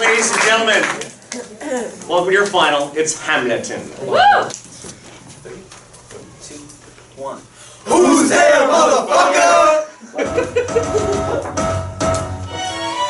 Ladies and gentlemen, welcome to your final. It's Hamleton. Woo! 3, 2, 1. Who's there, motherfucker?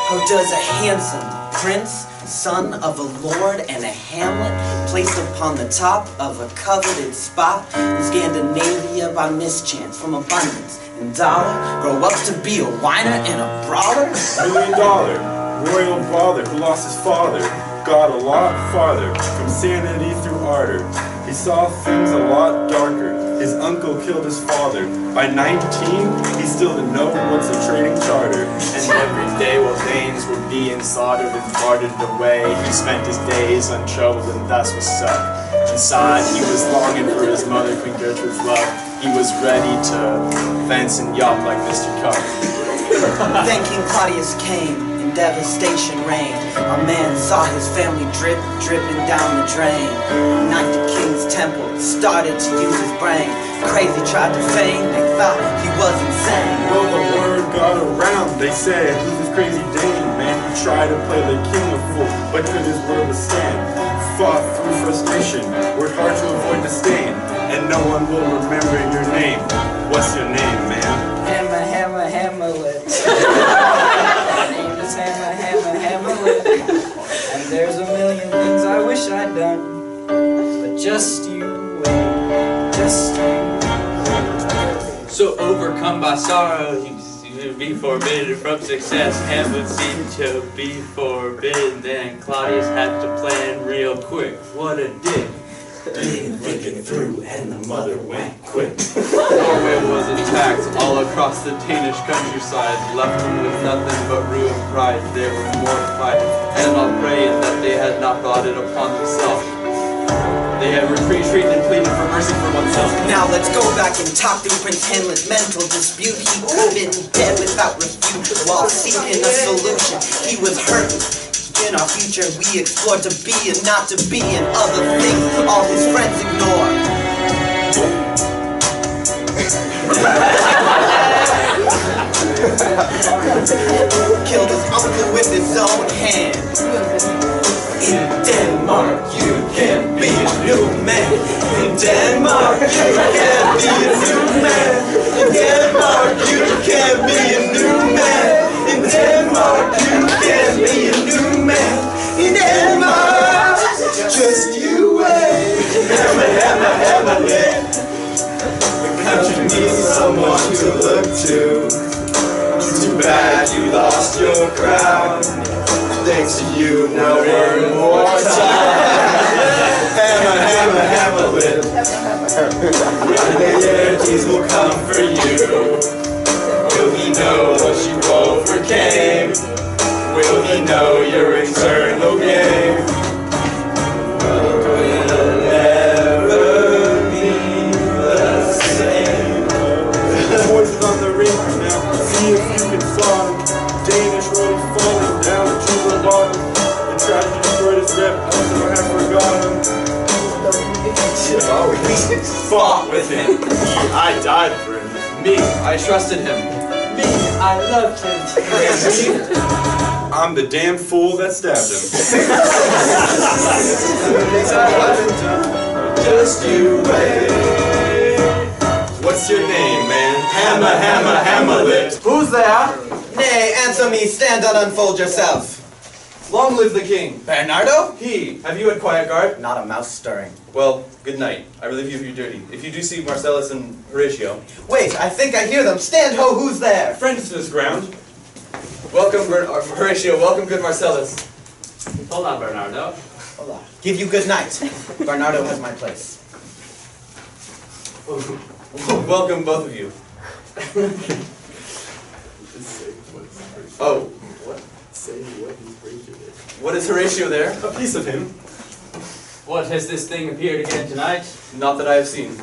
How does a handsome prince, son of a lord and a hamlet, placed upon the top of a coveted spot in Scandinavia by mischance from abundance and dollar, grow up to be a whiner and a brawler? $1 million royal brother who lost his father got a lot farther from sanity through ardor. He saw things a lot darker. His uncle killed his father. By 19, he still didn't know what's a trading charter. And every day while Danes were being slaughtered and bartered away, he spent his days untroubled and thus was sucked. Inside, he was longing for his mother, Queen Gertrude's love. He was ready to fence and yawp like Mr. Carton. Then King Claudius came. Devastation reigned. A man saw his family dripping down the drain. Night the king's temple started to use his brain. Crazy tried to feign, they thought he was insane. Well, the word got around, they said, who's this crazy Dane, man? He tried to play the king a fool, but could his word withstand? Fought through frustration, worked hard to avoid the stain, and no one will remember your name. What's your name, man? Hamlet. Hamlet, and there's a million things I wish I'd done, but just you wait, just you wait. So overcome by sorrow, he to be forbidden from success. Hamlet seemed to be forbidden. Then Claudius had to plan real quick. What a dick! Thinking through, and the mother went quick. Norway was attacked all across the Danish countryside, left them with nothing but ruin pride. They were mortified and all praying that they had not brought it upon themselves. They had retreated and pleaded for mercy for oneself. Now let's go back and talk through Prince Hamlet's mental dispute. He could have been dead without refute while seeking a solution. He was hurting. In our future we explore to be and not to be, and other things all his friends ignore. Killed his uncle with his own hand. In Denmark you can be a new man. In Denmark you can be a new man. In Denmark you can be a new man. In Denmark you can be a new man. In Denmark, just you wait. Hamlet. The country needs someone to look to. Too bad you lost your crown. Thanks to you, now we're immortal. Hamlet. Realities will come for you. Will he know what you overcame? Will he know your eternal game? Will it never be the same? Poison on the ring now, see if you can saw him. Danish road falling down to the bottom. The tragedy destroyed his rep, I'll never have forgotten. We fought with him. I died for him. Me, I trusted him. Me, I loved him. I'm the damn fool that stabbed him. Just you wait. What's your name, man? Hamlet. Who's there? Nay, answer me, stand and unfold yourself. Long live the king. Bernardo? He. Have you had quiet guard? Not a mouse stirring. Well, good night. I relieve you of your duty. If you do see Marcellus and Horatio. Wait, I think I hear them. Stand ho, who's there? Friends to this ground. Welcome, Horatio. Welcome, good Marcellus. Hold on, Bernardo. Hola. Give you good night. Bernardo has my place. Welcome, both of you. Oh. What is Horatio there? A piece of him. What, has this thing appeared again tonight? Not that I have seen.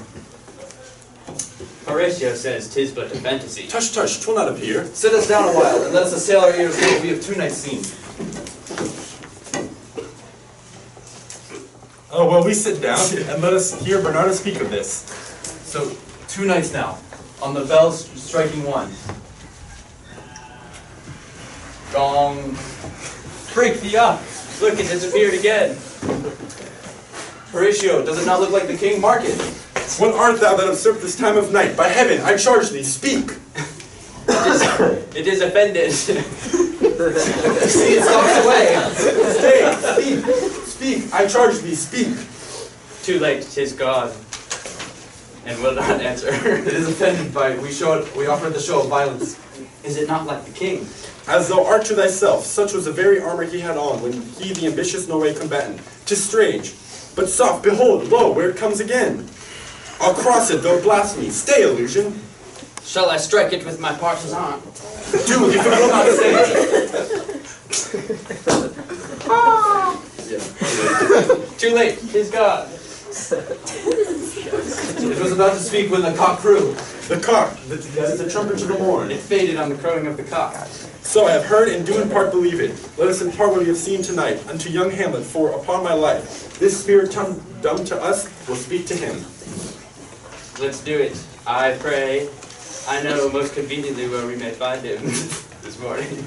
Horatio says 'tis but a fantasy. Tush, 'twill not appear. Sit us down a while, and let us assail our ears with what we have 2 nights seen. Oh, well, we sit down and let us hear Bernardo speak of this. So, 2 nights now, on the bells striking 1. Gong. Break thee up! Look, it disappeared again. Horatio, does it not look like the king? Mark it. What art thou that usurp this time of night? By heaven, I charge thee, speak! It is offended. See, it stalks away. Stay, speak, I charge thee, speak! Too late, 'tis gone. And will not answer. It is offended by it. We offered the show of violence. Is it not like the king? As thou art to thyself, such was the very armor he had on when he the ambitious Norway combatant. 'Tis strange. But soft, behold, lo, where it comes again. I'll cross it, though blasphemy. Stay, illusion. Shall I strike it with my partisan? Do, if it will not say. Too late, 'tis gone. It was about to speak when the cock crew. The cock, that is the trumpet of the morn. It faded on the crowing of the cock. So I have heard and do in part believe it. Let us impart what we have seen tonight unto young Hamlet, for upon my life, this spirit tongue dumb to us will speak to him. Let's do it. I pray. I know most conveniently where we may find him this morning.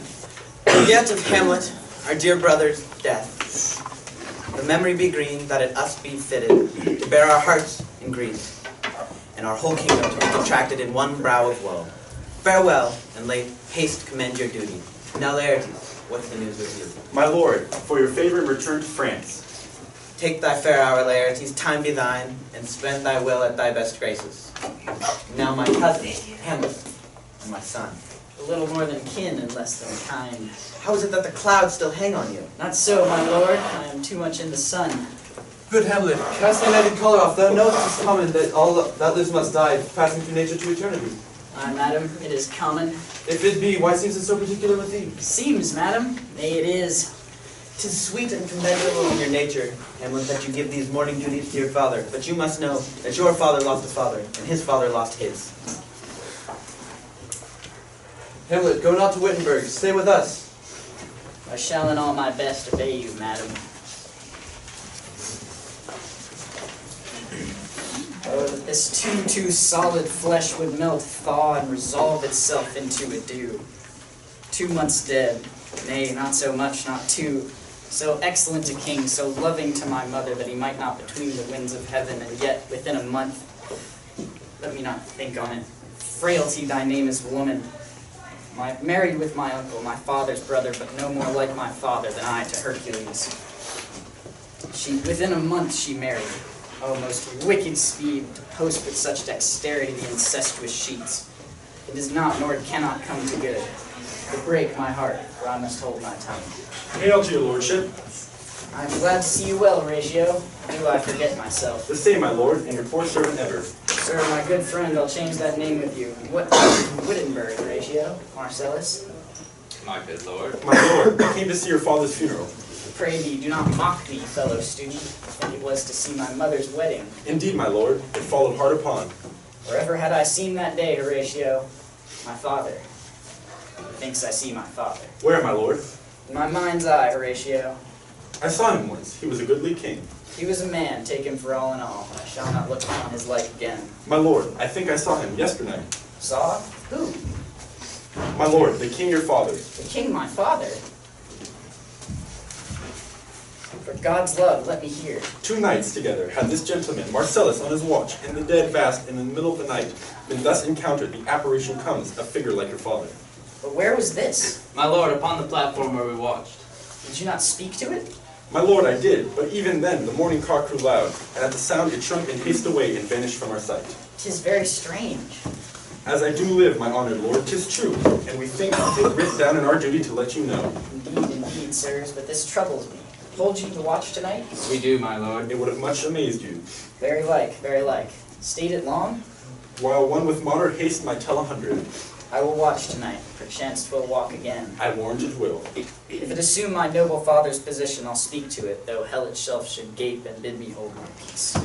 Yet of Hamlet, our dear brother's death, the memory be green, that it us be fitted to bear our hearts in grief, and our whole kingdom to be contracted in one brow of woe. Farewell, and late haste commend your duty. Now, Laertes, what's the news with you? My lord, for your favor and return to France. Take thy fair hour, Laertes, time be thine, and spend thy will at thy best graces. Now my cousin, Hamlet, and my son. A little more than kin and less than kind. How is it that the clouds still hang on you? Not so, my lord. I am too much in the sun. Good Hamlet, cast thy nighted colour off. Thou knowest 'tis common that all that lives must die, passing through nature to eternity. Aye, madam, it is common. If it be, why seems it so particular with thee? Seems, madam. Nay, it is. 'Tis sweet and commendable in your nature, Hamlet, that you give these morning duties to your father. But you must know that your father lost a father, and his father lost his. Hamlet, go not to Wittenberg. Stay with us. I shall in all my best obey you, madam. Oh, that this too solid flesh would melt, thaw, and resolve itself into a dew. 2 months dead, nay, not so much, not two. So excellent a king, so loving to my mother that he might not between the winds of heaven, and yet within a month, let me not think on it. Frailty, thy name is woman. Married with my uncle, my father's brother, but no more like my father than I to Hercules. Within a month she married. Oh, most wicked speed, to post with such dexterity the incestuous sheets. It is not, nor it cannot come to good. It break my heart, for I must hold my tongue. Hail to your lordship. I am glad to see you well, Horatio. Do I forget myself? The same, my lord, and your poor servant ever. Sir, my good friend, I'll change that name with you. What? Wittenberg, Horatio? Marcellus? My good lord. My lord, I came to see your father's funeral. Pray thee, do not mock me, fellow student. I think it was to see my mother's wedding. Indeed, my lord, it followed hard upon. Wherever had I seen that day, Horatio? My father. Methinks I see my father. Where, my lord? In my mind's eye, Horatio. I saw him once. He was a goodly king. He was a man, taken for all in all. I shall not look upon his like again. My lord, I think I saw him yesterday. Saw? Who? My lord, the king your father. The king, my father. For God's love, let me hear. 2 nights together had this gentleman, Marcellus, on his watch, in the dead vast, in the middle of the night. When thus encountered, the apparition comes, a figure like your father. But where was this? My lord, upon the platform where we watched. Did you not speak to it? My lord, I did, but even then the morning cock crew loud, and at the sound it shrunk in haste away and vanished from our sight. 'Tis very strange. As I do live, my honored lord, 'tis true, and we think it written down in our duty to let you know. Indeed, sirs, but this troubles me. Hold you to watch tonight? We do, my lord. It would have much amazed you. Very like, very like. Stayed it long? While one with moderate haste might tell 100, I will watch tonight. Perchance 'twill walk again. I warrant it will. If it assume my noble father's position, I'll speak to it, though hell itself should gape and bid me hold my peace.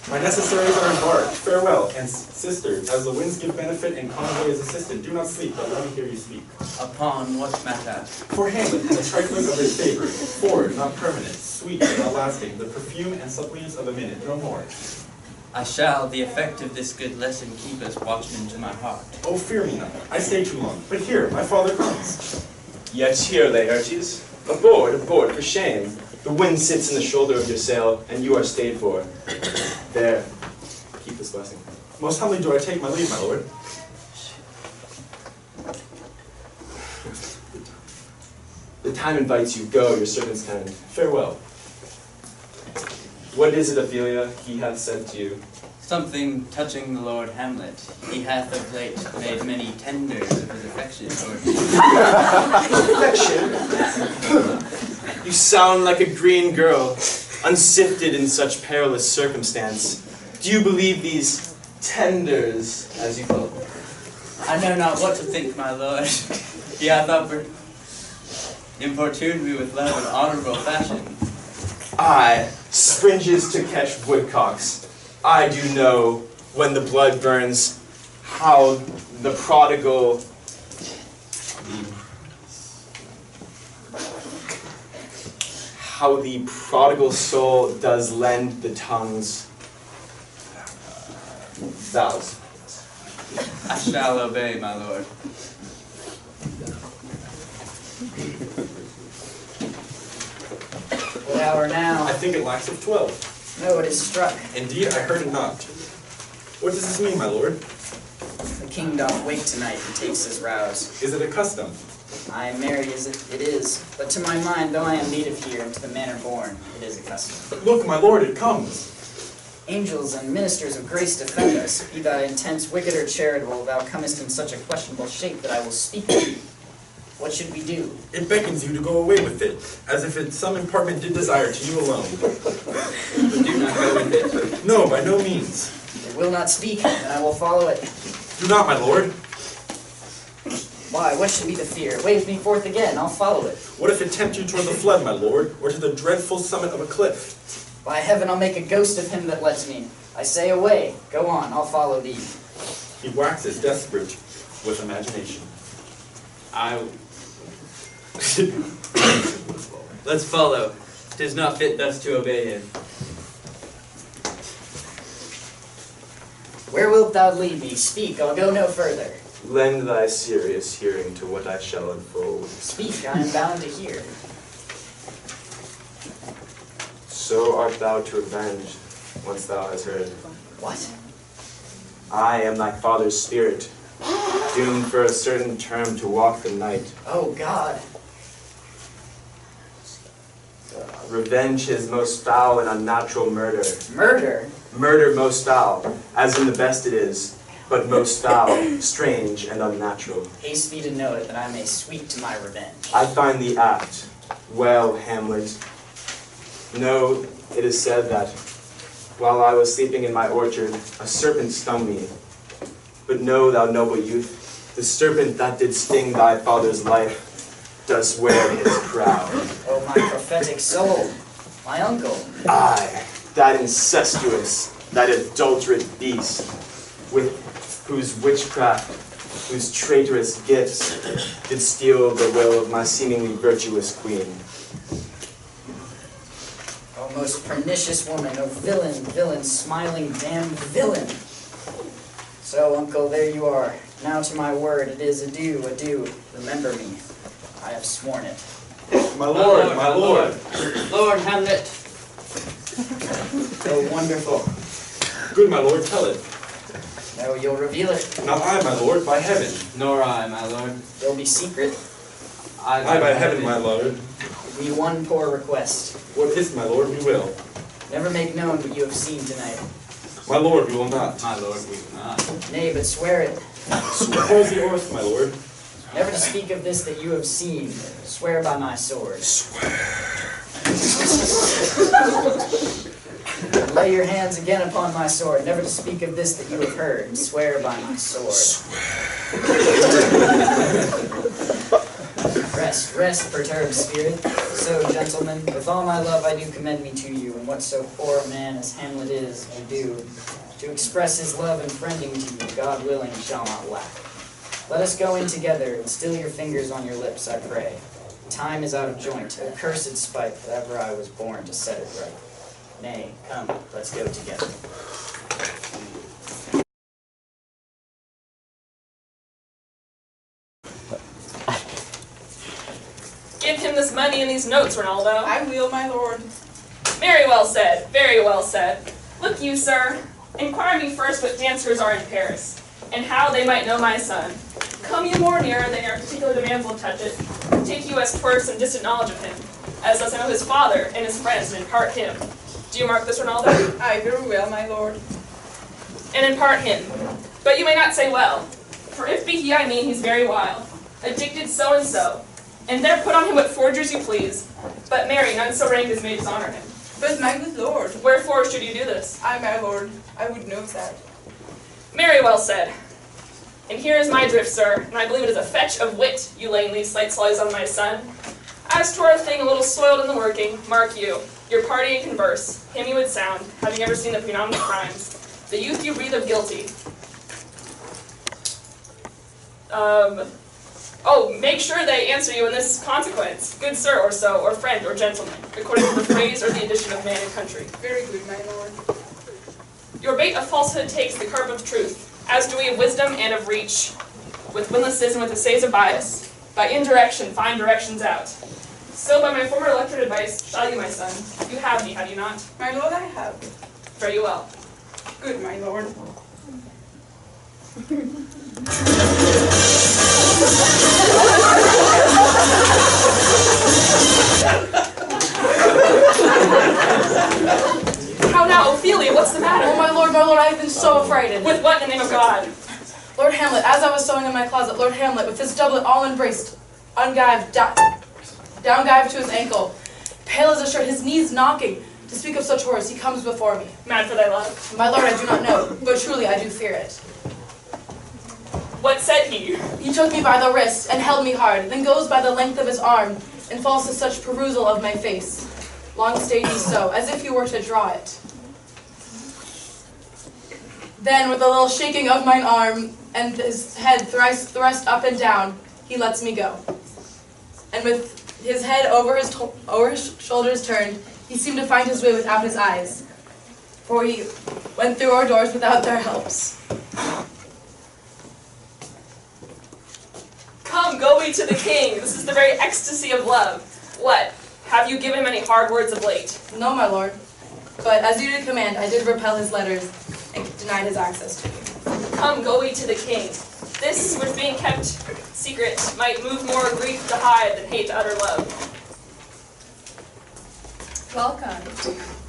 My necessaries are embarked. Farewell, and sister, as the winds give benefit and convoy is assisted, do not sleep, but let me hear you speak. Upon what matter? For Hamlet, and the trifling of his favor, forward, not permanent, sweet, not lasting, the perfume and suppliance of a minute, no more. I shall, the effect of this good lesson, keep as watchmen to my heart. Oh, fear me not, I stay too long, but here, my father comes. Yet here, Laertes. Aboard, for shame. The wind sits in the shoulder of your sail, and you are stayed for. There, keep this blessing. Most humbly do I take my leave, my lord. The time invites you. Go, your servants tend. Farewell. What is it, Ophelia, he hath said to you? Something touching the Lord Hamlet. He hath of late made many tenders of his affection toward me. Affection? You sound like a green girl, unsifted in such perilous circumstance. Do you believe these tenders, as you call them? I know not what to think, my lord. He hath importuned me with love in honorable fashion. Aye, springes to catch woodcocks. I do know when the blood burns how the prodigal soul does lend the tongue's vows. I shall obey, my lord. What hour now? I think it lacks of 12. No, it is struck. Indeed, I heard it not. What does this mean, my lord? The king doth wake tonight and takes his rouse. Is it a custom? I marry as it is, but to my mind, though I am native here and to the manner born, it is a custom. But look, my lord, it comes. Angels and ministers of grace defend us. Be thy intents wicked or charitable, thou comest in such a questionable shape that I will speak to thee. What should we do? It beckons you to go away with it, as if it some impartment did desire to you alone. But do not go with it. No, by no means. It will not speak, and I will follow it. Do not, my lord. Why, what should be the fear? Wave me forth again, I'll follow it. What if it tempt you toward the flood, my lord, or to the dreadful summit of a cliff? By heaven, I'll make a ghost of him that lets me. I say away, go on, I'll follow thee. He waxes desperate with imagination. Let's follow. 'Tis not fit thus to obey him. Where wilt thou lead me? Speak, I'll go no further. Lend thy serious hearing to what I shall unfold. Speak, I am bound to hear. So art thou to avenge, once thou hast heard. What? I am thy father's spirit, doomed for a certain term to walk the night. Oh, God. Revenge is most foul and unnatural murder. Murder? Murder most foul, as in the best it is, but most foul, strange, and unnatural. Haste me to know it, that I may sweep to my revenge. I find thee apt. Well, Hamlet. No, it is said that, while I was sleeping in my orchard, a serpent stung me. But know, thou noble youth, the serpent that did sting thy father's life does wear his crown. Oh, my prophetic soul. My uncle. Aye, that incestuous, that adulterate beast, with whose witchcraft, whose traitorous gifts, did steal the will of my seemingly virtuous queen. Oh, most pernicious woman. Oh, villain, villain, smiling, damned villain. So, uncle, there you are. Now to my word, it is adieu, adieu. Remember me. I have sworn it. My lord, my lord. Lord Hamlet. Oh, wonderful. Good, my lord, tell it. No, you'll reveal it. Not I, my lord, by heaven. Nor I, my lord. It'll be secret. I by heaven, my lord. Give me one poor request. What is, my lord, we will. Never make known what you have seen tonight. My lord, we will not. My lord, we will not. Nay, but swear it. Suppose the oath, my lord. Never to speak of this that you have seen. Swear by my sword. Swear. Lay your hands again upon my sword. Never to speak of this that you have heard. Swear by my sword. Rest, rest, perturbed spirit. So, gentlemen, with all my love I do commend me to you, and what so poor a man as Hamlet is, I do. To express his love and friending to you, God willing, shall not lack. Let us go in together, and still your fingers on your lips, I pray. Time is out of joint, a cursed spite that ever I was born to set it right. Nay, come, let's go together. give him this money and these notes, Ronaldo. I will, my lord. Very well said, very well said. Look you, sir, inquire me first what dancers are in Paris, and how they might know my son. Come you more nearer than your particular demands will touch it. Take you as 'twere some distant knowledge of him, as does I know his father and his friends, and impart him. Do you mark this, Ronaldo? I very well, my lord. And impart him. But you may not say well, for if be he I mean, he's very wild, addicted so and so, and there put on him what forgers you please. But marry, none so rank as may dishonor him. But my good lord. Wherefore should you do this? I, my lord, I would know that. Very well said. And here is my drift, sir, and I believe it is a fetch of wit you laying these slight sallies on my son. As 'twere a thing a little soiled in the working, mark you, your party and converse, him you would sound, having ever seen the predominant crimes, the youth you breathe of guilty. Oh, make sure they answer you in this consequence, good sir or so, or friend or gentleman, according to the phrase or the addition of man and country. Very good, my lord. Your bait of falsehood takes the carp of truth, as do we of wisdom and of reach, with windlasses and with essays of bias. By indirection, find directions out. So by my former electorate advice, shall you, my son. You have me, have you not? My lord, I have. Very well. Good, my lord. How now, Ophelia, what's the matter? Oh, my lord, I've been so affrighted. With what in the name of God? Lord Hamlet, as I was sewing in my closet, Lord Hamlet, with his doublet all embraced, ungived, down-gived to his ankle, pale as a shirt, his knees knocking, to speak of such horrors, he comes before me. Mad for thy love? My lord, I do not know, but truly I do fear it. What said he? He took me by the wrist, and held me hard, then goes by the length of his arm, and falls to such perusal of my face. Long stayed he so, as if he were to draw it. Then, with a little shaking of mine arm, and his head thrice thrust up and down, he lets me go. And with his head over his shoulders turned, he seemed to find his way without his eyes, for he went through our doors without their helps. Come, go we to the king. This is the very ecstasy of love. What? Have you given him any hard words of late? No, my lord. But as you did command, I did repel his letters and denied his access to you. Come, go we to the king. This, which being kept secret, might move more grief to hide than hate to utter love. Welcome,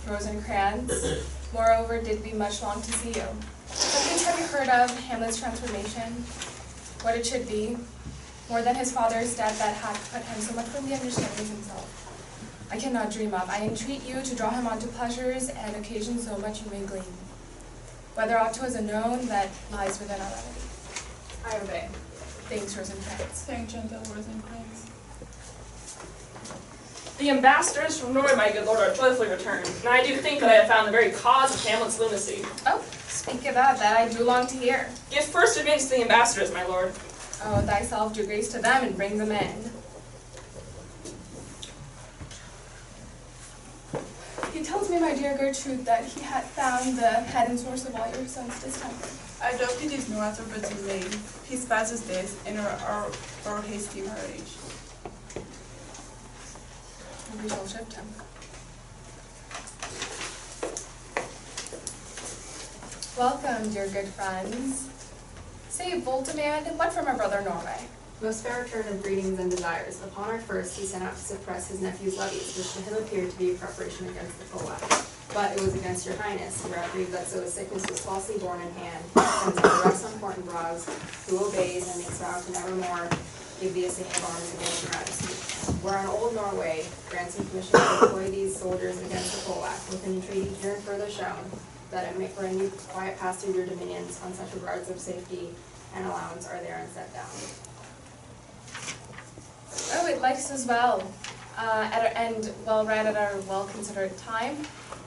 Rosencrantz. Moreover, did we much long to see you. But things have you heard of Hamlet's transformation? What it should be? More than his father's death that had put him so much from the understanding himself. I cannot dream of. I entreat you to draw him on to pleasures and occasions so much you may glean. Whether aught to us unknown, that lies within our remedy. I obey. Thanks, Rosencrantz. Thank gentle Rosencrantz. The ambassadors from Norway, my good lord, are joyfully returned, and I do think that I have found the very cause of Hamlet's lunacy. Oh, speak of that I do long to hear. Give first advance to the ambassadors, my lord. Oh, thyself do grace to them and bring them in. He tells me, my dear Gertrude, that he had found the head and source of all your son's distemper. I doubt it is no other but delay. His past is death, and our hasty marriage. We shall shift him. Welcome, dear good friends. Say, Voltimand, what from our brother Norway? Most fair return of greetings and desires. Upon our first, he sent out to suppress his nephew's levies, which to him appeared to be a preparation against the Polack. But it was against your highness, who reprieved that so a sickness was falsely born in hand, sends out rests on important brows, who obeys and makes vow to nevermore give the assay of arms against your majesty. Where on old Norway grants him permission to employ these soldiers against the Polack, with an entreaty herein further shown, that it may bring you quiet pass through your dominions on such regards of safety and allowance are therein set down. Oh, it likes us well, and well read at our well-considered time.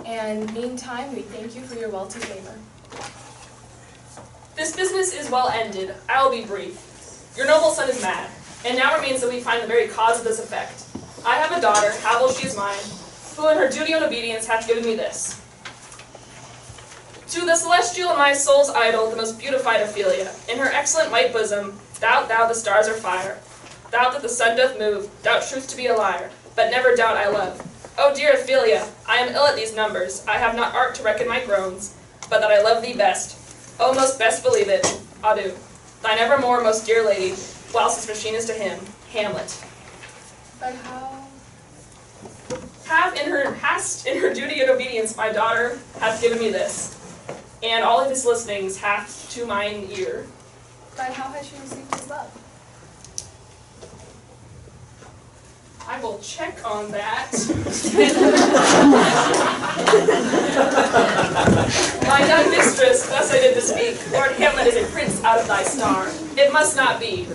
And meantime, we thank you for your wealthy favor. This business is well ended. I will be brief. Your noble son is mad, and now remains that we find the very cause of this effect. I have a daughter, Havel she is mine, who in her duty and obedience hath given me this. To the celestial and my soul's idol, the most beautified Ophelia, in her excellent white bosom, thou the stars are fire. Doubt that the sun doth move, doubt truth to be a liar, but never doubt I love. O dear Ophelia, I am ill at these numbers, I have not art to reckon my groans, but that I love thee best. O most best believe it, adieu. Thine evermore most dear lady, whilst his machine is to him, Hamlet. But how? Hast in her duty and obedience my daughter hath given me this, and all of his listenings hath to mine ear. But how has she received his love? I will check on that. My young mistress, thus I did to speak, Lord Hamlet is a prince out of thy star. It must not be.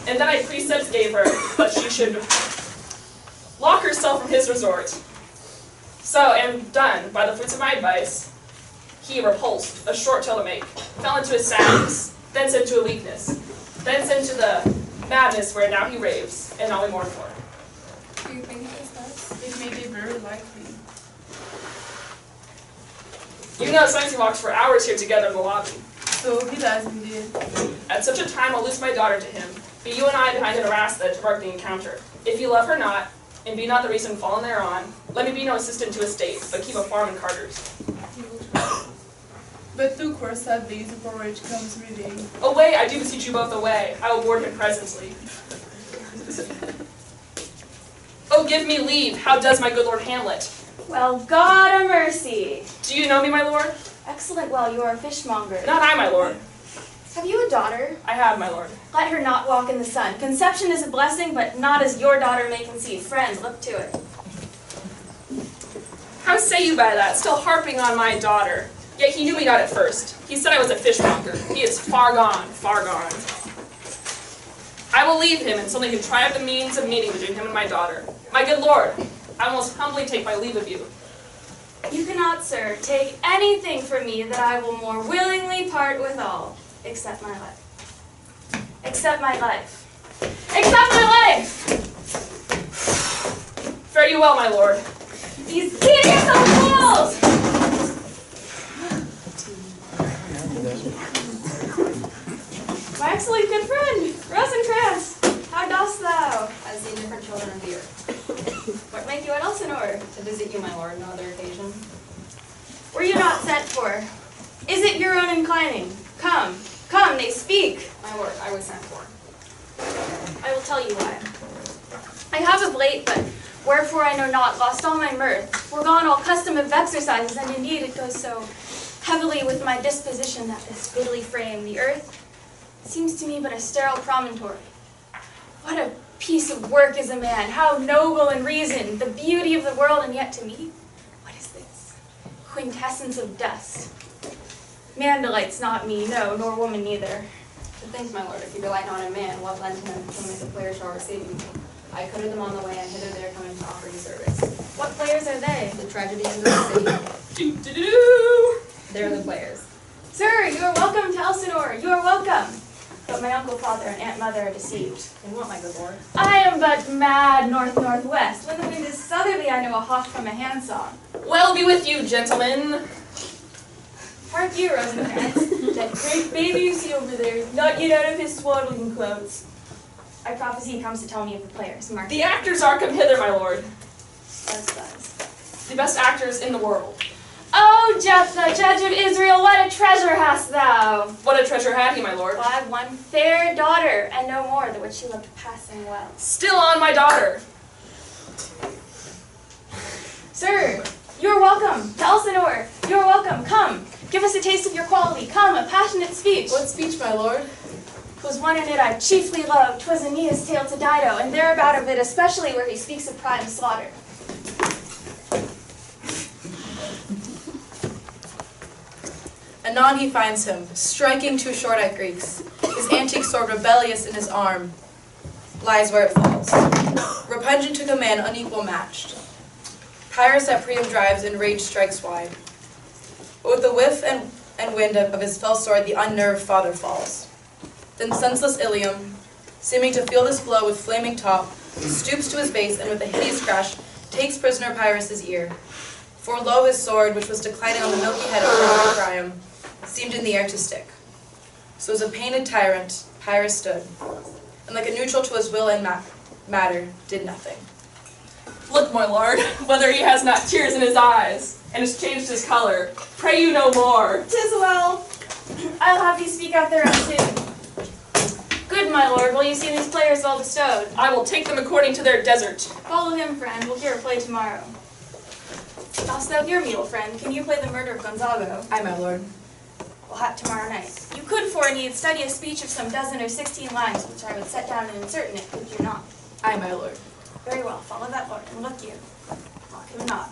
And then I precepts gave her, but she should lock herself from his resort. So am done by the fruits of my advice. He repulsed, a short tale to make, fell into a sadness, thence into a weakness, thence into the madness where now he raves, and all we mourn for. Do you think it is thus? It may be very likely. You know, sometimes he walks for hours here together in the lobby. So he does indeed. At such a time I'll lose my daughter to him. Be you and I behind an arras that mark the encounter. If you love her not, and be not the reason fallen thereon, let me be no assistant to estate, but keep a farm in Carter's. But look where sad days of porridge comes reading. Away, I do beseech you both away. I will board him presently. Oh, give me leave. How does my good Lord Hamlet? Well, God a mercy. Do you know me, my lord? Excellent, well, you are a fishmonger. Not I, my lord. Have you a daughter? I have, my lord. Let her not walk in the sun. Conception is a blessing, but not as your daughter may conceive. Friends, look to it. How say you by that? Still harping on my daughter. Yet he knew me not at first. He said I was a fishmonger. He is far gone, far gone. I will leave him until they can try out the means of meeting between him and my daughter. My good lord, I most humbly take my leave of you. You cannot, sir, take anything from me that I will more willingly part with all, except my life. Except my life. Except my life! Fare you well, my lord. These hideous old fools! My excellent good friend, Rosencrantz, how dost thou? As the indifferent children of the earth. What make you at Elsinore? To visit you, my lord, no other occasion. Were you not sent for? Is it your own inclining? Come, come, nay, speak. My lord, I was sent for. I will tell you why. I have of late, but wherefore I know not, lost all my mirth, forgone all custom of exercises, and indeed it goes so heavily with my disposition that this goodly frame, the earth, seems to me but a sterile promontory. What a piece of work is a man, how noble in reason, the beauty of the world, and yet to me, what is this? Quintessence of dust. Man delights not me, no, nor woman neither. But think, my lord, if you delight not in man, what lend to men whom the players shall receive you? I quitted them on the way, and hither they are coming to offer you service. What players are they? The tragedians of the city. Do-do-do-do! They're the players. Sir, you are welcome to Elsinore, you are welcome. But my uncle, father, and aunt mother are deceived. And what, my good lord? I am but mad north-northwest. When the wind is southerly, I know a hawk from a handsaw. Well be with you, gentlemen. Hark you, Rosencrantz. That great baby you see over there, not yet out of his swaddling clothes. I prophesy he comes to tell me of the players. Mark The actors are come hither, my lord. Buzz. The best actors in the world. Oh, Jephthah, judge of Israel, what a treasure hast thou! What a treasure had he, my lord. Well, I have one fair daughter, and no more, the which she loved passing well. Still on my daughter. Sir, you are welcome to Elsinore. You are welcome. Come, give us a taste of your quality. Come, a passionate speech. What speech, my lord? 'Twas one in it I chiefly loved. 'Twas Aeneas' tale to Dido, and thereabout of it, especially where he speaks of pride and slaughter. Anon he finds him, striking two short-eyed Greeks, his antique sword rebellious in his arm, lies where it falls. Repugnant to command, unequal matched. Pyrrhus at Priam drives, and rage strikes wide. But with the whiff and wind of his fell sword, the unnerved father falls. Then senseless Ilium, seeming to feel this blow with flaming top, stoops to his base, and with a hideous crash, takes prisoner Pyrrhus' ear. For lo, his sword, which was declining on the milky head of Priam, seemed in the air to stick. So as a painted tyrant, Pyrrhus stood, and like a neutral to his will and matter did nothing. Look, my lord, whether he has not tears in his eyes, and has changed his color. Pray you no more. 'Tis well. I'll have you speak out thereof soon. Good, my lord, will you see these players well bestowed? I will take them according to their desert. Follow him, friend. We'll hear a play tomorrow. Dost thou hear me, old friend? Can you play the murder of Gonzago? Aye, my lord. We'll have tomorrow night. You could, for need, study a speech of some 12 or 16 lines, which I would set down and insert in it, could you not? Aye, my lord. Very well, follow that lord, and look you. Mock him not.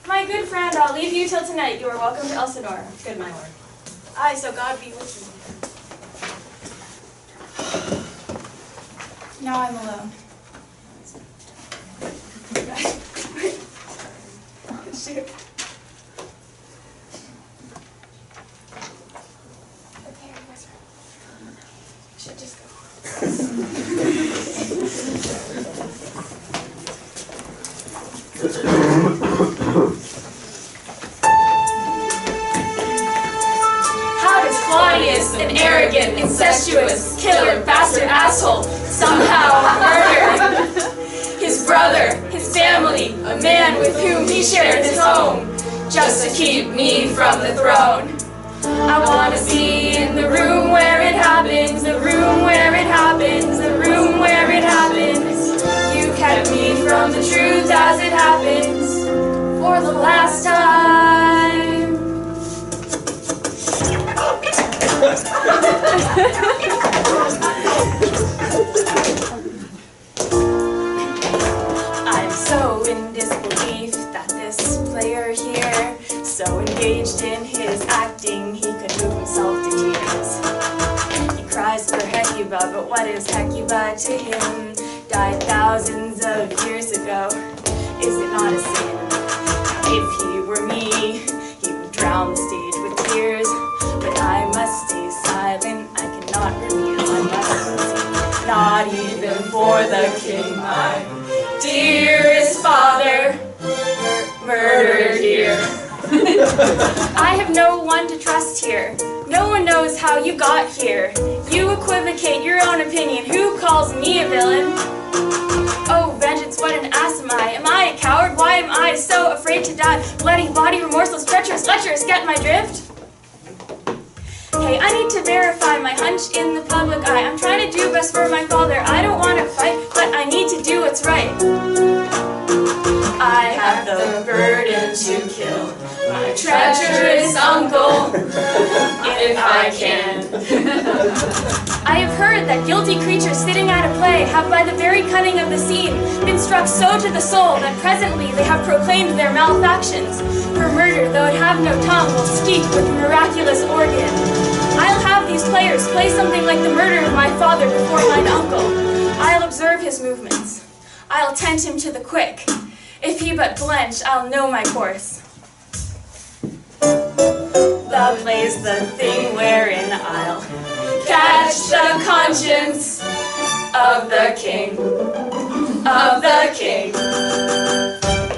My good friend, I'll leave you till tonight. You are welcome to Elsinore. Good, my lord. Aye, so God be with you. Now I'm alone. Shoot. Okay, where's her? Should just go. How does Claudius, an arrogant, incestuous, killer, bastard, asshole, somehow murder his brother, his family, a man with whom he shared his home, just to keep me from the throne? I want to be in the room where it happens, the room where it happens, the room where it happens. You kept me from the truth as it happens for the last time. I'm so in disbelief that this player here, so engaged in his acting, he could move himself to tears. He cries for Hecuba, but what is Hecuba to him? Died thousands of years ago. Is it not a sin? If he were me, he would drown the stage with tears. But I must stay silent, I cannot reveal my lessons. Not even for the king, my dearest father, murdered here. I have no one to trust here. No one knows how you got here. You equivocate your own opinion. Who calls me a villain? Oh, vengeance, what an ass am I? Am I a coward? Why am I so afraid to die? Bloody body, remorseless, treacherous, lecherous, get my drift? Hey, I need to verify my hunch in the public eye. I'm trying to do best for my father. I don't want to fight, but I need to do what's right. I have the burden to kill my treacherous uncle, if I can. I have heard that guilty creatures sitting at a play have by the very cunning of the scene been struck so to the soul that presently they have proclaimed their malefactions. For murder, though it have no tongue, will speak with miraculous organ. I'll have these players play something like the murder of my father before mine uncle. I'll observe his movements. I'll tend him to the quick. If he but blench, I'll know my course. The play's the thing wherein I'll catch the conscience of the king, of the king.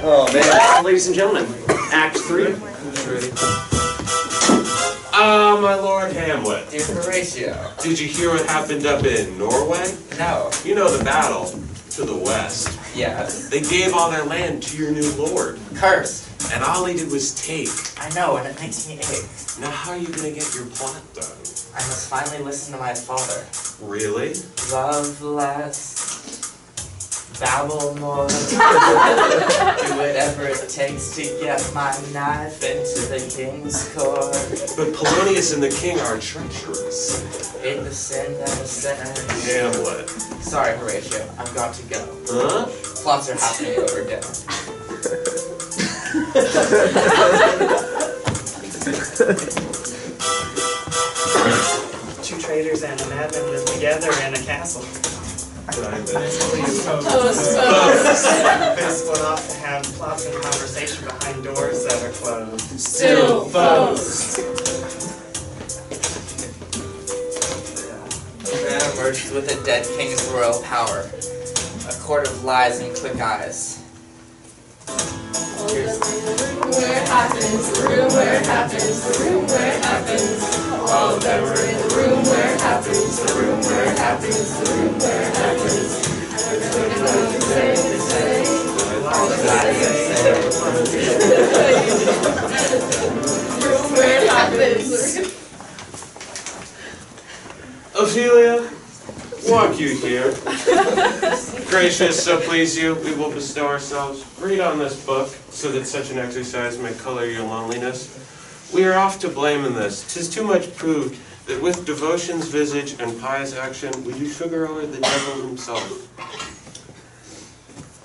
Oh man. Ladies and gentlemen, Act 3. Ah, my Lord Hamlet. Dear Horatio. Did you hear what happened up in Norway? No. You know the battle to the west. Yes. They gave all their land to your new lord. Cursed. And all he did was take. I know, and it makes me ache. Now how are you going to get your plot done? I must finally listen to my father. Really? Love less. Babble more. Do whatever it takes to get my knife into the king's court. But Polonius and the king are treacherous. Hate the sin that is sinner. Hamlet. Sorry, Horatio. I've got to go. Huh? Plots are happening over dinner. Two traitors and a madman live together in a castle. This went off to have plots and conversation behind doors that are closed. Still foes. Man emerged with a dead king's royal power. A court of lies and quick eyes. Where it happens, the room where it happens, the room where it happens. All of them are in the room where it happens, the room where it happens, the room where it happens. All the room where it happens. Ophelia, walk you here. Gracious, so please you, we will bestow ourselves. Read on this book, so that such an exercise may color your loneliness. We are oft to blame in this. 'Tis too much proved that with devotion's visage and pious action, we do sugar o'er the devil himself.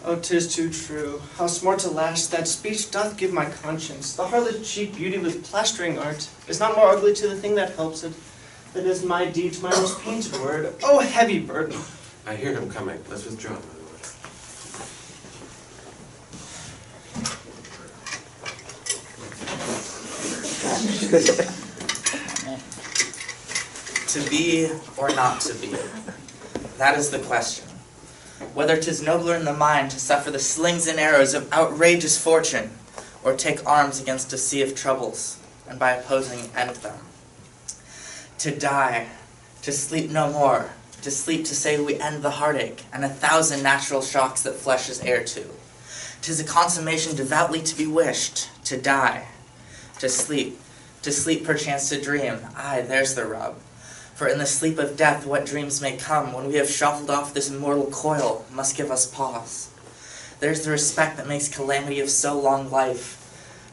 Oh, 'tis too true. How smart to lash that speech doth give my conscience. The harlot cheap beauty with plastering art is not more ugly to the thing that helps it than is my deed to my most painted word. Oh, heavy burden! I hear him coming. Let's withdraw, my lord. To be or not to be, that is the question. Whether 'tis nobler in the mind to suffer the slings and arrows of outrageous fortune, or take arms against a sea of troubles, and by opposing end them. To die, to sleep no more, to sleep to say we end the heartache, and 1,000 natural shocks that flesh is heir to. 'Tis a consummation devoutly to be wished, to die, to sleep perchance to dream, aye, there's the rub. For in the sleep of death what dreams may come, when we have shuffled off this mortal coil, must give us pause. There's the respect that makes calamity of so long life,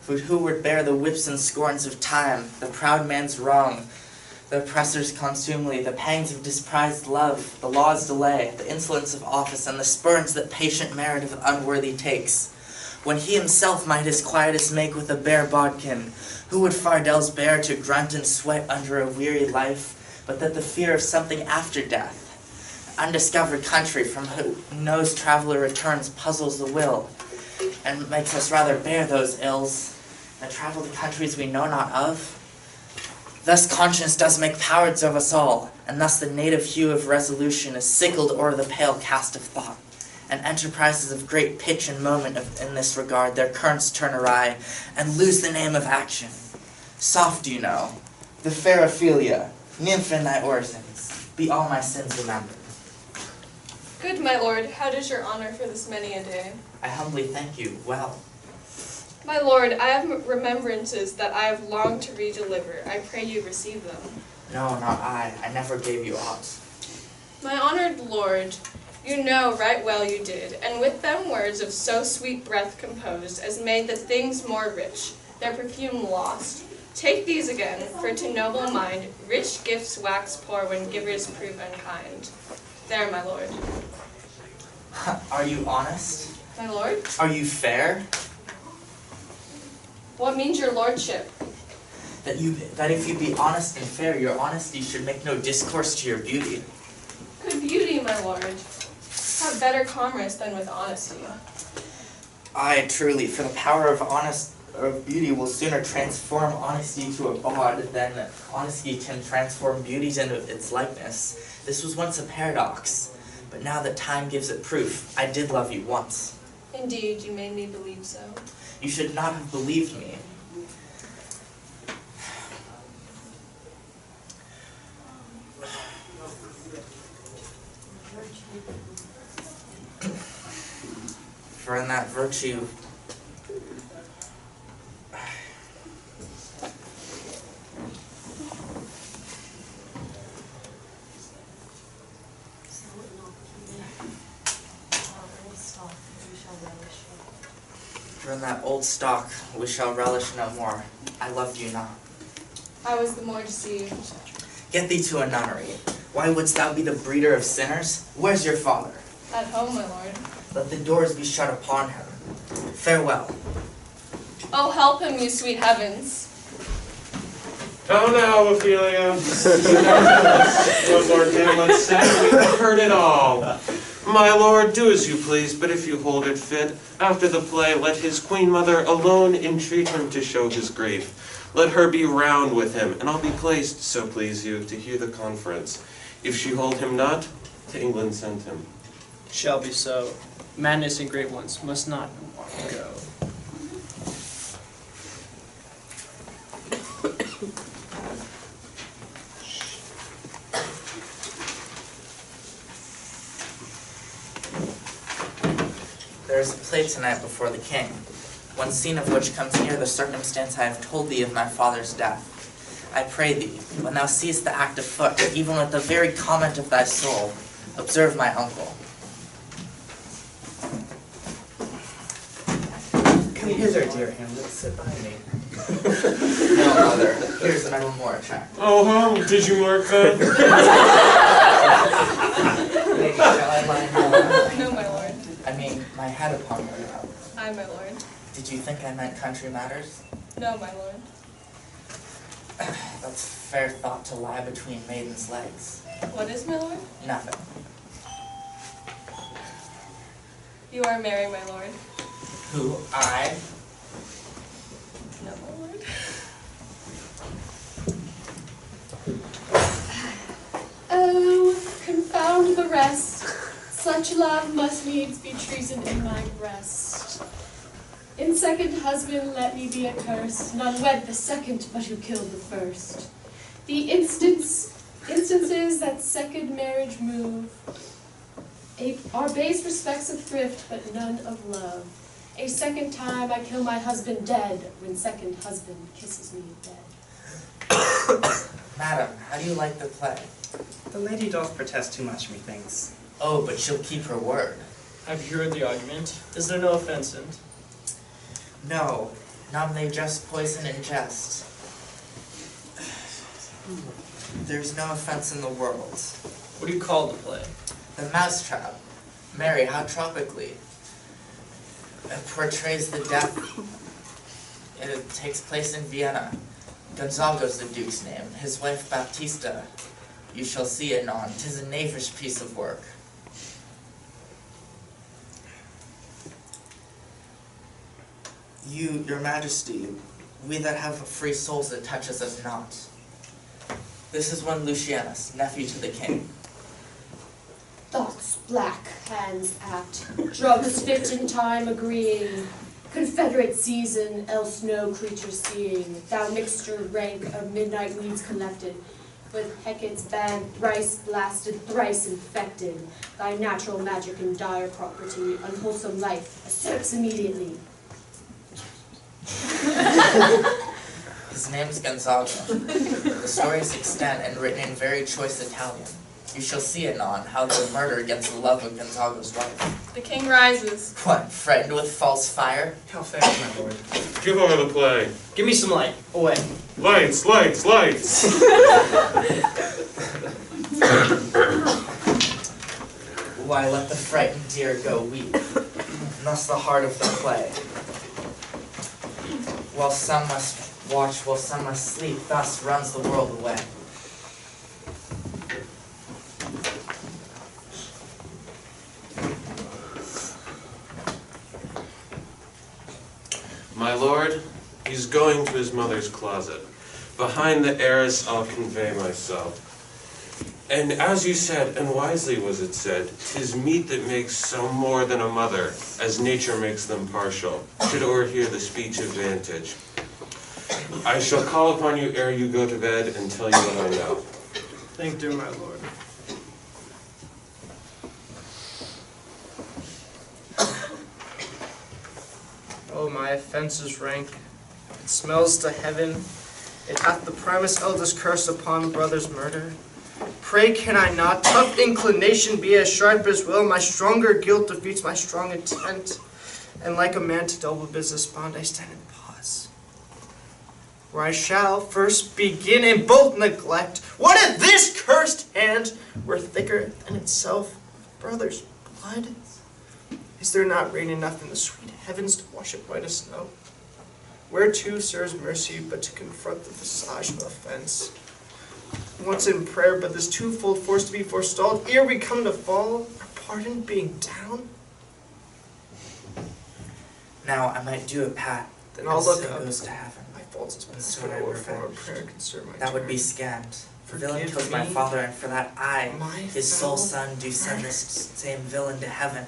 for who would bear the whips and scorns of time, the proud man's wrong, the oppressor's contumely, the pangs of disprized love, the law's delay, the insolence of office, and the spurns that patient merit of unworthy takes, when he himself might his quietus make with a bare bodkin? Who would fardels bear to grunt and sweat under a weary life, but that the fear of something after death, undiscovered country from whose traveler returns, puzzles the will, and makes us rather bear those ills that travel to countries we know not of? Thus conscience does make cowards of us all, and thus the native hue of resolution is sickled o'er the pale cast of thought, and enterprises of great pitch and moment in this regard their currents turn awry, and lose the name of action. Soft, do you know, the fair Ophelia, nymph in thy orisons, be all my sins remembered. Good my lord, how does your honor for this many a day? I humbly thank you, well. My lord, I have remembrances that I have longed to redeliver. I pray you receive them. No, not I never gave you aught. My honored lord, you know right well you did, and with them words of so sweet breath composed, as made the things more rich, their perfume lost. Take these again, for to noble mind, rich gifts wax poor when givers prove unkind. There, my lord. Are you honest? My lord? Are you fair? What means your lordship? That if you be honest and fair, your honesty should make no discourse to your beauty. Could beauty, my lord, have better commerce than with honesty? Aye, truly, for the power of beauty will sooner transform honesty to a bawd than honesty can transform beauty into its likeness. This was once a paradox, but now that time gives it proof, I did love you once. Indeed, you made me believe so. You should not have believed me. For in that virtue, that old stock we shall relish no more. I loved you not. I was the more deceived. Get thee to a nunnery. Why wouldst thou be the breeder of sinners? Where's your father? At home, my lord. Let the doors be shut upon him. Farewell. Oh, help him, you sweet heavens. Oh, now, Ophelia. What Lord Hamlet said, we have heard it all. My lord, do as you please, but if you hold it fit, after the play, let his queen mother alone entreat him to show his grief. Let her be round with him, and I'll be placed, so please you, to hear the conference. If she hold him not, to England send him. Shall be so. Madness and great ones must not go. There is a play tonight before the king, one scene of which comes near the circumstance I have told thee of my father's death. I pray thee, when thou seest the act afoot, even with the very comment of thy soul, observe my uncle. Come hither, dear Hamlet, sit by me. No, mother, here's a little more attractive. Oh, how did you mark that? Lady, shall I lie down? No, my lord. I mean, my head upon your lap. Aye, my lord. Did you think I meant country matters? No, my lord. That's fair thought to lie between maidens' legs. What is, my lord? Nothing. You are merry, my lord. Who, I? No, my lord. Oh, confound the rest. Such love must needs be treason in my breast. In second husband let me be accursed, none wed the second but who killed the first. The instances that second marriage move are base respects of thrift, but none of love. A second time I kill my husband dead, when second husband kisses me dead. Madam, how do you like the play? The lady doth protest too much, methinks. Oh, but she'll keep her word. Have you heard the argument? Is there no offense in it? No, none they just poison and jest. There's no offense in the world. What do you call the play? The Mousetrap. Mary, how tropically. It portrays the death. It takes place in Vienna. Gonzago's the duke's name. His wife Baptista. You shall see it anon. 'Tis a knavish piece of work. Your Majesty, we that have free souls it touches us not. This is one Lucianus, nephew to the king. Thoughts black, hands act, drugs fit in time agreeing, confederate season, else no creature seeing, thou mixture rank of midnight weeds collected, with Hecate's bag thrice blasted, thrice infected, thy natural magic and dire property, unwholesome life, asserts immediately. His name's Gonzago. The stories extant and written in very choice Italian. You shall see anon how the murder against the love of Gonzago's wife. The king rises. What, frightened with false fire? How fast, my lord? Give over the play. Give me some light. Away. Lights, lights, lights! Why, let the frightened deer go weep. Thus the heart of the play. While some must watch, while some must sleep, thus runs the world away. My lord, he's going to his mother's closet. Behind the arras I'll convey myself. And as you said, and wisely was it said, 'tis meet that makes some more than a mother, as nature makes them partial, should o'erhear the speech of vantage. I shall call upon you ere you go to bed and tell you what I know. Thank you, my lord. Oh, my offense is rank. It smells to heaven. It hath the primus eldest curse upon brother's murder. Pray can I not, tough inclination be as sharp as will, my stronger guilt defeats my strong intent, and like a man to double business bond, I stand in pause. Where I shall first begin in bold neglect. What if this cursed hand were thicker than itself, brother's blood? Is there not rain enough in the sweet heavens to wash it white as snow? Whereto serves mercy but to confront the visage of offense? Once in prayer, but this twofold force to be forestalled, ere we come to fall, our pardon being down? Now I might do a pat, Then I'll and look so up. goes to heaven. My faults has been So I stolen revenge. for a prayer can serve my That would turn. be scant. For villain Forgive kills my me, father, and for that I, my his sole foul son, do send this same villain to heaven.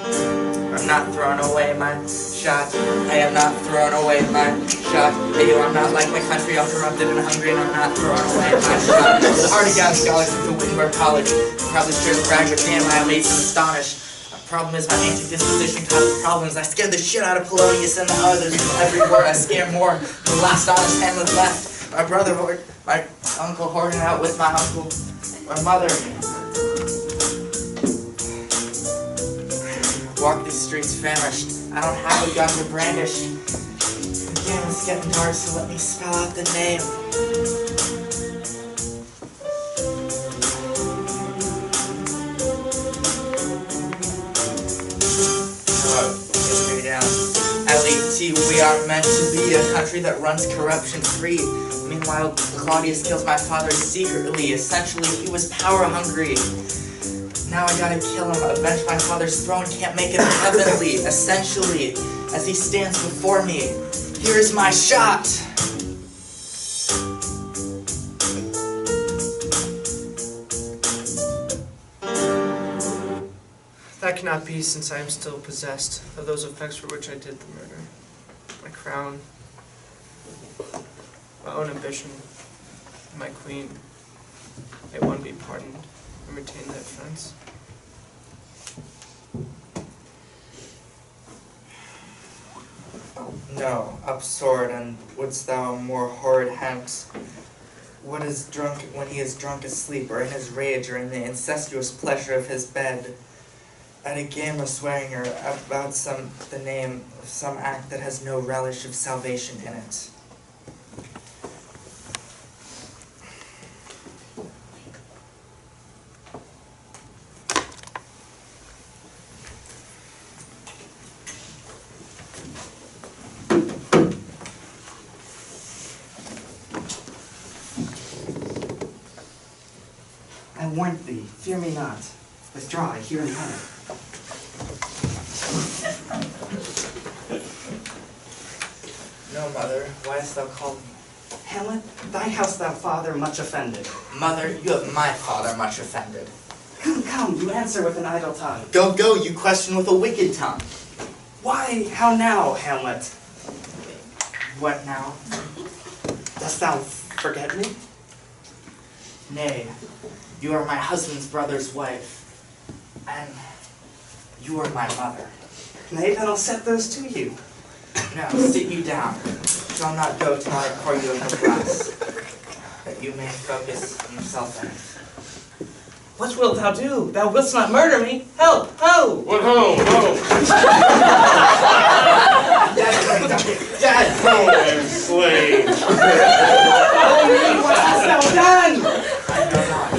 I'm not throwing away my shot. I am not throwing away my shot. Hey, yo, I'm not like my country, all corrupted and hungry, and I'm not throwing away my shot. Already got a scholarship to Wittenberg College. Probably should have bragged, but damn, I am amazed and astonished. My problem is my ancient disposition causes problems. I scared the shit out of Polonius and the others. With every word I scare more. The last honest Hamlet left. My brother, my uncle hoarding out with my uncle. My mother. Walk these streets famished. I don't have a gun to brandish. Again, it's getting dark, so let me spell out the name. L-E-T, we are meant to be a country that runs corruption free. Meanwhile, Claudius kills my father secretly. Essentially, he was power hungry. Now I gotta kill him, avenge my father's throne, can't make it heavenly. Essentially, as he stands before me, here is my shot. That cannot be, since I am still possessed of those effects for which I did the murder. My crown, my own ambition, my queen. May one be pardoned and retain their friends. No, up sword, and wouldst thou more horrid hence? What is drunk when he is drunk asleep, or in his rage, or in the incestuous pleasure of his bed? At a game of swearing her about the name of some act that has no relish of salvation in it. I warned thee, fear me not. Withdraw, I hear in heaven. No, mother, why hast thou called me? Hamlet, thy house thou father much offended. Mother, you have my father much offended. Come, come, you answer with an idle tongue. Go, go, you question with a wicked tongue. Why, how now, Hamlet? What now? Dost thou forget me? Nay, you are my husband's brother's wife, and you are my mother. Nay, then I'll set those to you. Now, sit you down. Shall not go till I pour you in the glass, that you may focus yourself in it. What wilt thou do? Thou wilt not murder me? Help! Ho! What ho? Ho! Dad! Ho and slain! Oh me, what hast thou done? I know not.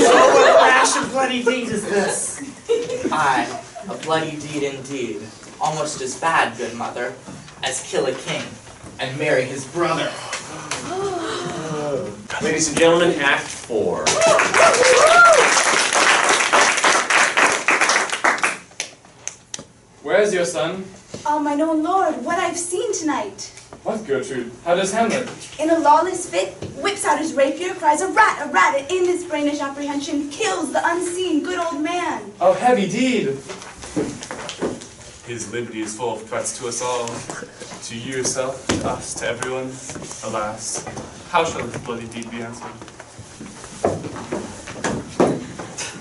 So what rash and bloody deed is this? Aye, a bloody deed indeed. Almost as bad, good mother, as kill a king and marry his brother. Ladies and gentlemen, Act 4. Where is your son? Oh, mine own lord, what I've seen tonight. What, Gertrude? How does Hamlet? In a lawless fit, whips out his rapier, cries a rat, and in this brainish apprehension kills the unseen good old man. Oh, heavy deed! His liberty is full of threats to us all. To you yourself, to us, to everyone. Alas, how shall this bloody deed be answered?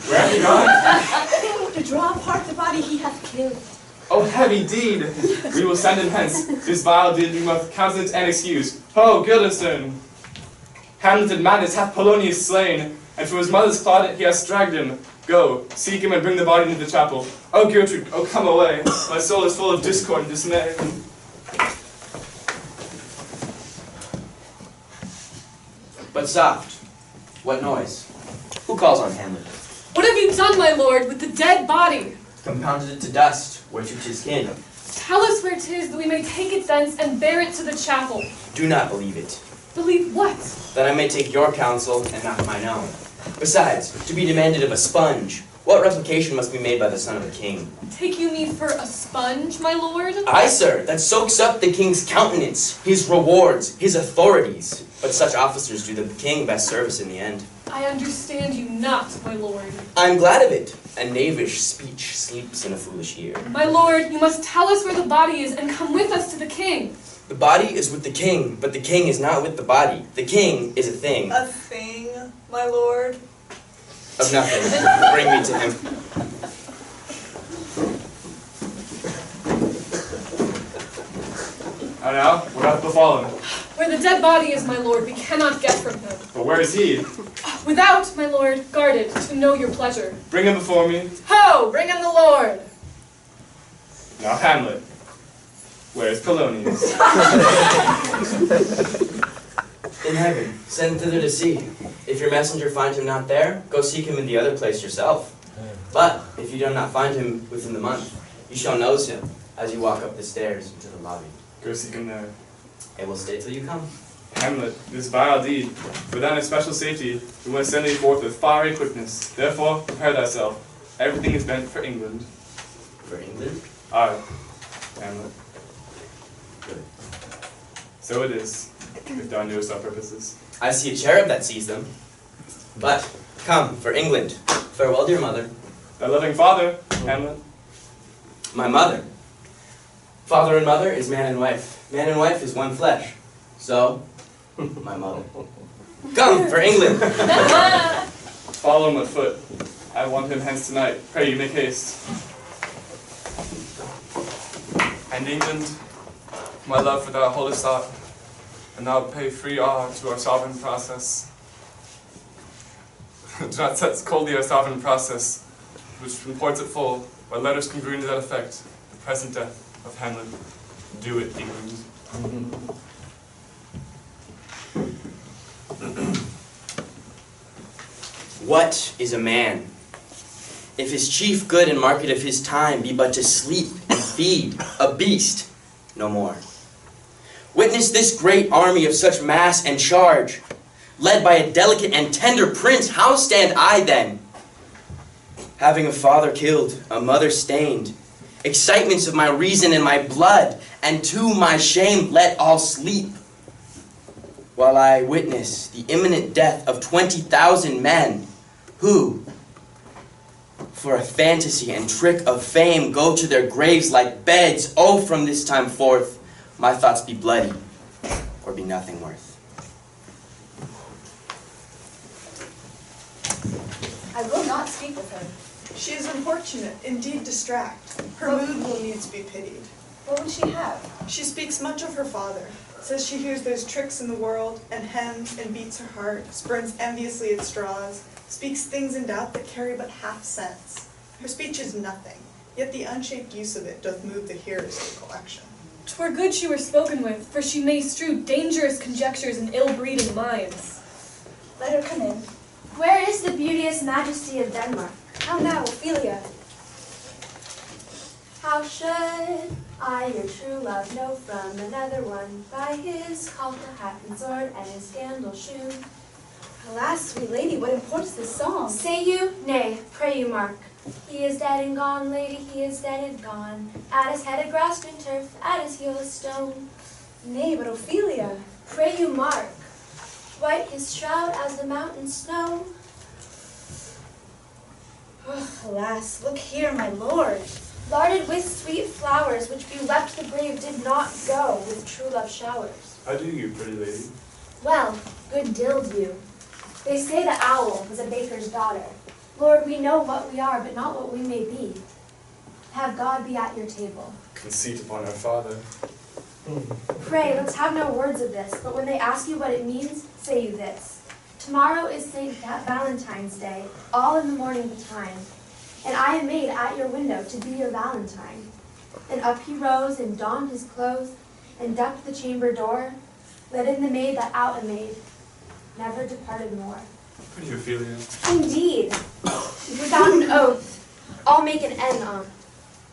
Where have you gone? To draw apart the body he hath killed. Oh, heavy deed! We will send him hence. This vile deed we must countenance and excuse. Ho, Guildenstern! Hamlet in madness hath Polonius slain, and from his mother's closet he hath dragged him. Go, seek him and bring the body into the chapel. Oh, Gertrude, oh, come away. My soul is full of discord and dismay. But soft. What noise? Who calls on Hamlet? What have you done, my lord, with the dead body? Compounded it to dust, whereto 'tis kin. Tell us where 'tis, that we may take it thence and bear it to the chapel. Do not believe it, Believe what? that I may take your counsel and not mine own. Besides, to be demanded of a sponge, what replication must be made by the son of a king? Take you me for a sponge, my lord? Aye, sir, that soaks up the king's countenance, his rewards, his authorities. But such officers do the king best service in the end. I understand you not, my lord. I'm glad of it. A knavish speech sleeps in a foolish ear. My lord, you must tell us where the body is and come with us to the king. The body is with the king, but the king is not with the body. The king is a thing. A thing, my lord? Of nothing. Bring me to him. And now, what hath befallen? Where the dead body is, my lord, we cannot get from him. But where is he? Without, my lord, guarded, to know your pleasure. Bring him before me. Ho! Bring in the lord! Now, Hamlet, where is Polonius? In heaven, send thither to see. If your messenger find him not there, go seek him in the other place yourself. But if you do not find him within the month, you shall nose him as you walk up the stairs into the lobby. Go seek him there. I will stay till you come. Hamlet, this vile deed, for thine especial safety, we must send thee forth with fiery quickness. Therefore, prepare thyself. Everything is meant for England. For England? Aye, Hamlet. Good. So it is, if thou knowest our purposes. I see a cherub that sees them. But, come, for England. Farewell, dear mother. Thy loving father, Hamlet. My mother. Father and mother is man and wife. Man and wife is one flesh. So, my mother. Come, for England! Follow him afoot. I want him hence tonight. Pray you make haste. And England, my love for thou holdest aught, and thou pay free awe to our sovereign process. Do not set coldly our sovereign process, which reports it full, by letters congruent to that effect, the present death of Hamlet. Do it, England. What is a man? If his chief good and market of his time be but to sleep and feed, a beast, no more. Witness this great army of such mass and charge, led by a delicate and tender prince, how stand I then? Having a father killed, a mother stained, excitements of my reason and my blood, and to my shame let all sleep, while I witness the imminent death of 20,000 men, who, for a fantasy and trick of fame, go to their graves like beds. Oh, from this time forth, my thoughts be bloody, or be nothing worth. I will not speak with her. She is unfortunate, indeed distract. Her mood will needs be pitied. What would she have? She speaks much of her father, says she hears there's tricks in the world, and hems and beats her heart, spurns enviously at straws, speaks things in doubt that carry but half sense. Her speech is nothing, yet the unshaped use of it doth move the hearers to collection. 'Twere good she were spoken with, for she may strew dangerous conjectures in ill-breeding minds. Let her come in. Where is the beauteous majesty of Denmark? How now, Ophelia? How should I, your true love, know from another one by his halter, hat, and sword, and his scandal shoe? Alas, sweet lady, what imports this song? Say you? Nay, pray you mark. He is dead and gone, lady, he is dead and gone. At his head a grass green turf, at his heel a stone. Nay, but Ophelia. Pray you mark. White his shroud as the mountain snow. Oh, alas, look here, my lord. Larded with sweet flowers, which bewept the grave did not go with true love showers. How do you, pretty lady? Well, good dill do. They say the owl was a baker's daughter. Lord, we know what we are, but not what we may be. Have God be at your table. Conceit upon our father. Pray, let's have no words of this, but when they ask you what it means, say you this. Tomorrow is St. Valentine's Day, all in the morning betime, and I am made at your window to be your Valentine. And up he rose, and donned his clothes, and ducked the chamber door, let in the maid that out a maid, never departed more. Pretty Ophelia. Indeed, without an oath, I'll make an end on.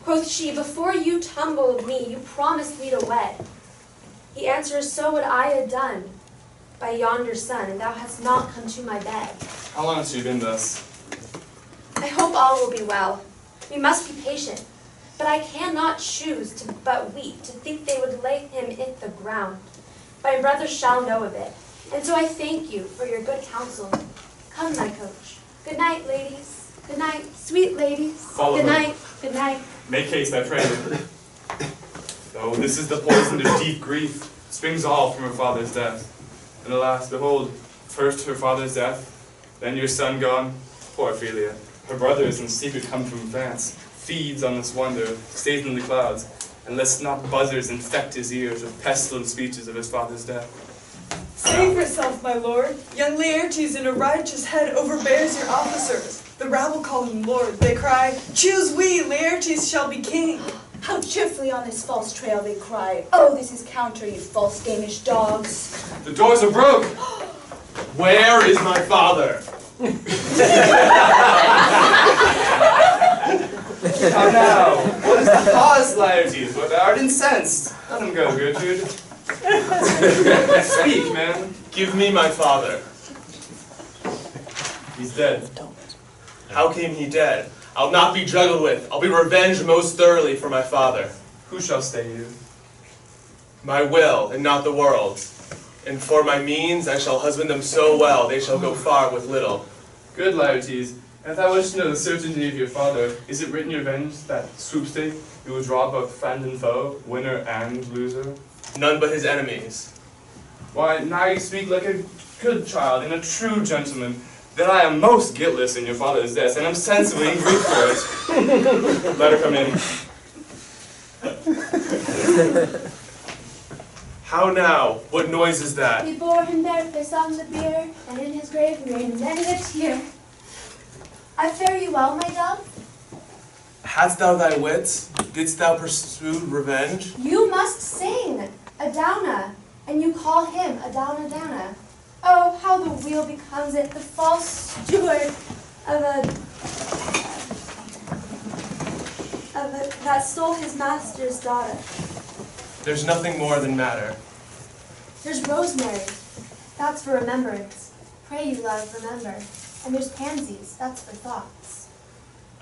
Quoth she, before you tumbled me, you promised me to wed. He answers, so would I have done. by yonder sun, and thou hast not come to my bed. How long has she been thus? I hope all will be well. We must be patient, but I cannot choose to but weep to think they would lay him in the ground. My brother shall know of it, and so I thank you for your good counsel. Come, my coach. Good night, ladies. Good night, sweet ladies. Follow Good her. night. Good night. Make haste, I pray. Oh, this is the poison of deep grief, springs all from her father's death. And alas, behold, first her father's death, then your son gone, poor Ophelia. Her brother is in secret come from France, feeds on this wonder, stays in the clouds, and lest not buzzards infect his ears with pestilent speeches of his father's death. Save yourself, my lord. Young Laertes in a righteous head overbears your officers. The rabble call him lord. They cry, "Choose we, Laertes shall be king." How cheerfully on this false trail they cry, "Oh, this is counter, you false Danish dogs." The doors are broke! Where is my father? How now? What is the cause, Laertes? For thou art incensed. Let him go, Gertrude. Speak, man. Give me my father. He's dead. How came he dead? I'll not be juggled with. I'll be revenged most thoroughly for my father. Who shall stay you? My will, and not the world's. And for my means, I shall husband them so well, they shall go far with little. Good, Laertes. And if thou wish to know the certainty of your father, is it written in your revenge that sweepstake you will draw both friend and foe, winner and loser? None but his enemies. Why, now you speak like a good child and a true gentleman. That I am most guiltless in your father's death, and am sensibly in grief for it. Let her come in. How now? What noise is that? We bore him bareface on the bier, and in his grave rained many a tear. I fare you well, my dove? Hadst thou thy wits? Didst thou pursue revenge? You must sing, Adowna, and you call him Adowna Downa. Oh, how the wheel becomes it, the false steward of a that stole his master's daughter. There's nothing more than matter. There's rosemary, that's for remembrance. Pray you, love, remember. And there's pansies, that's for thoughts.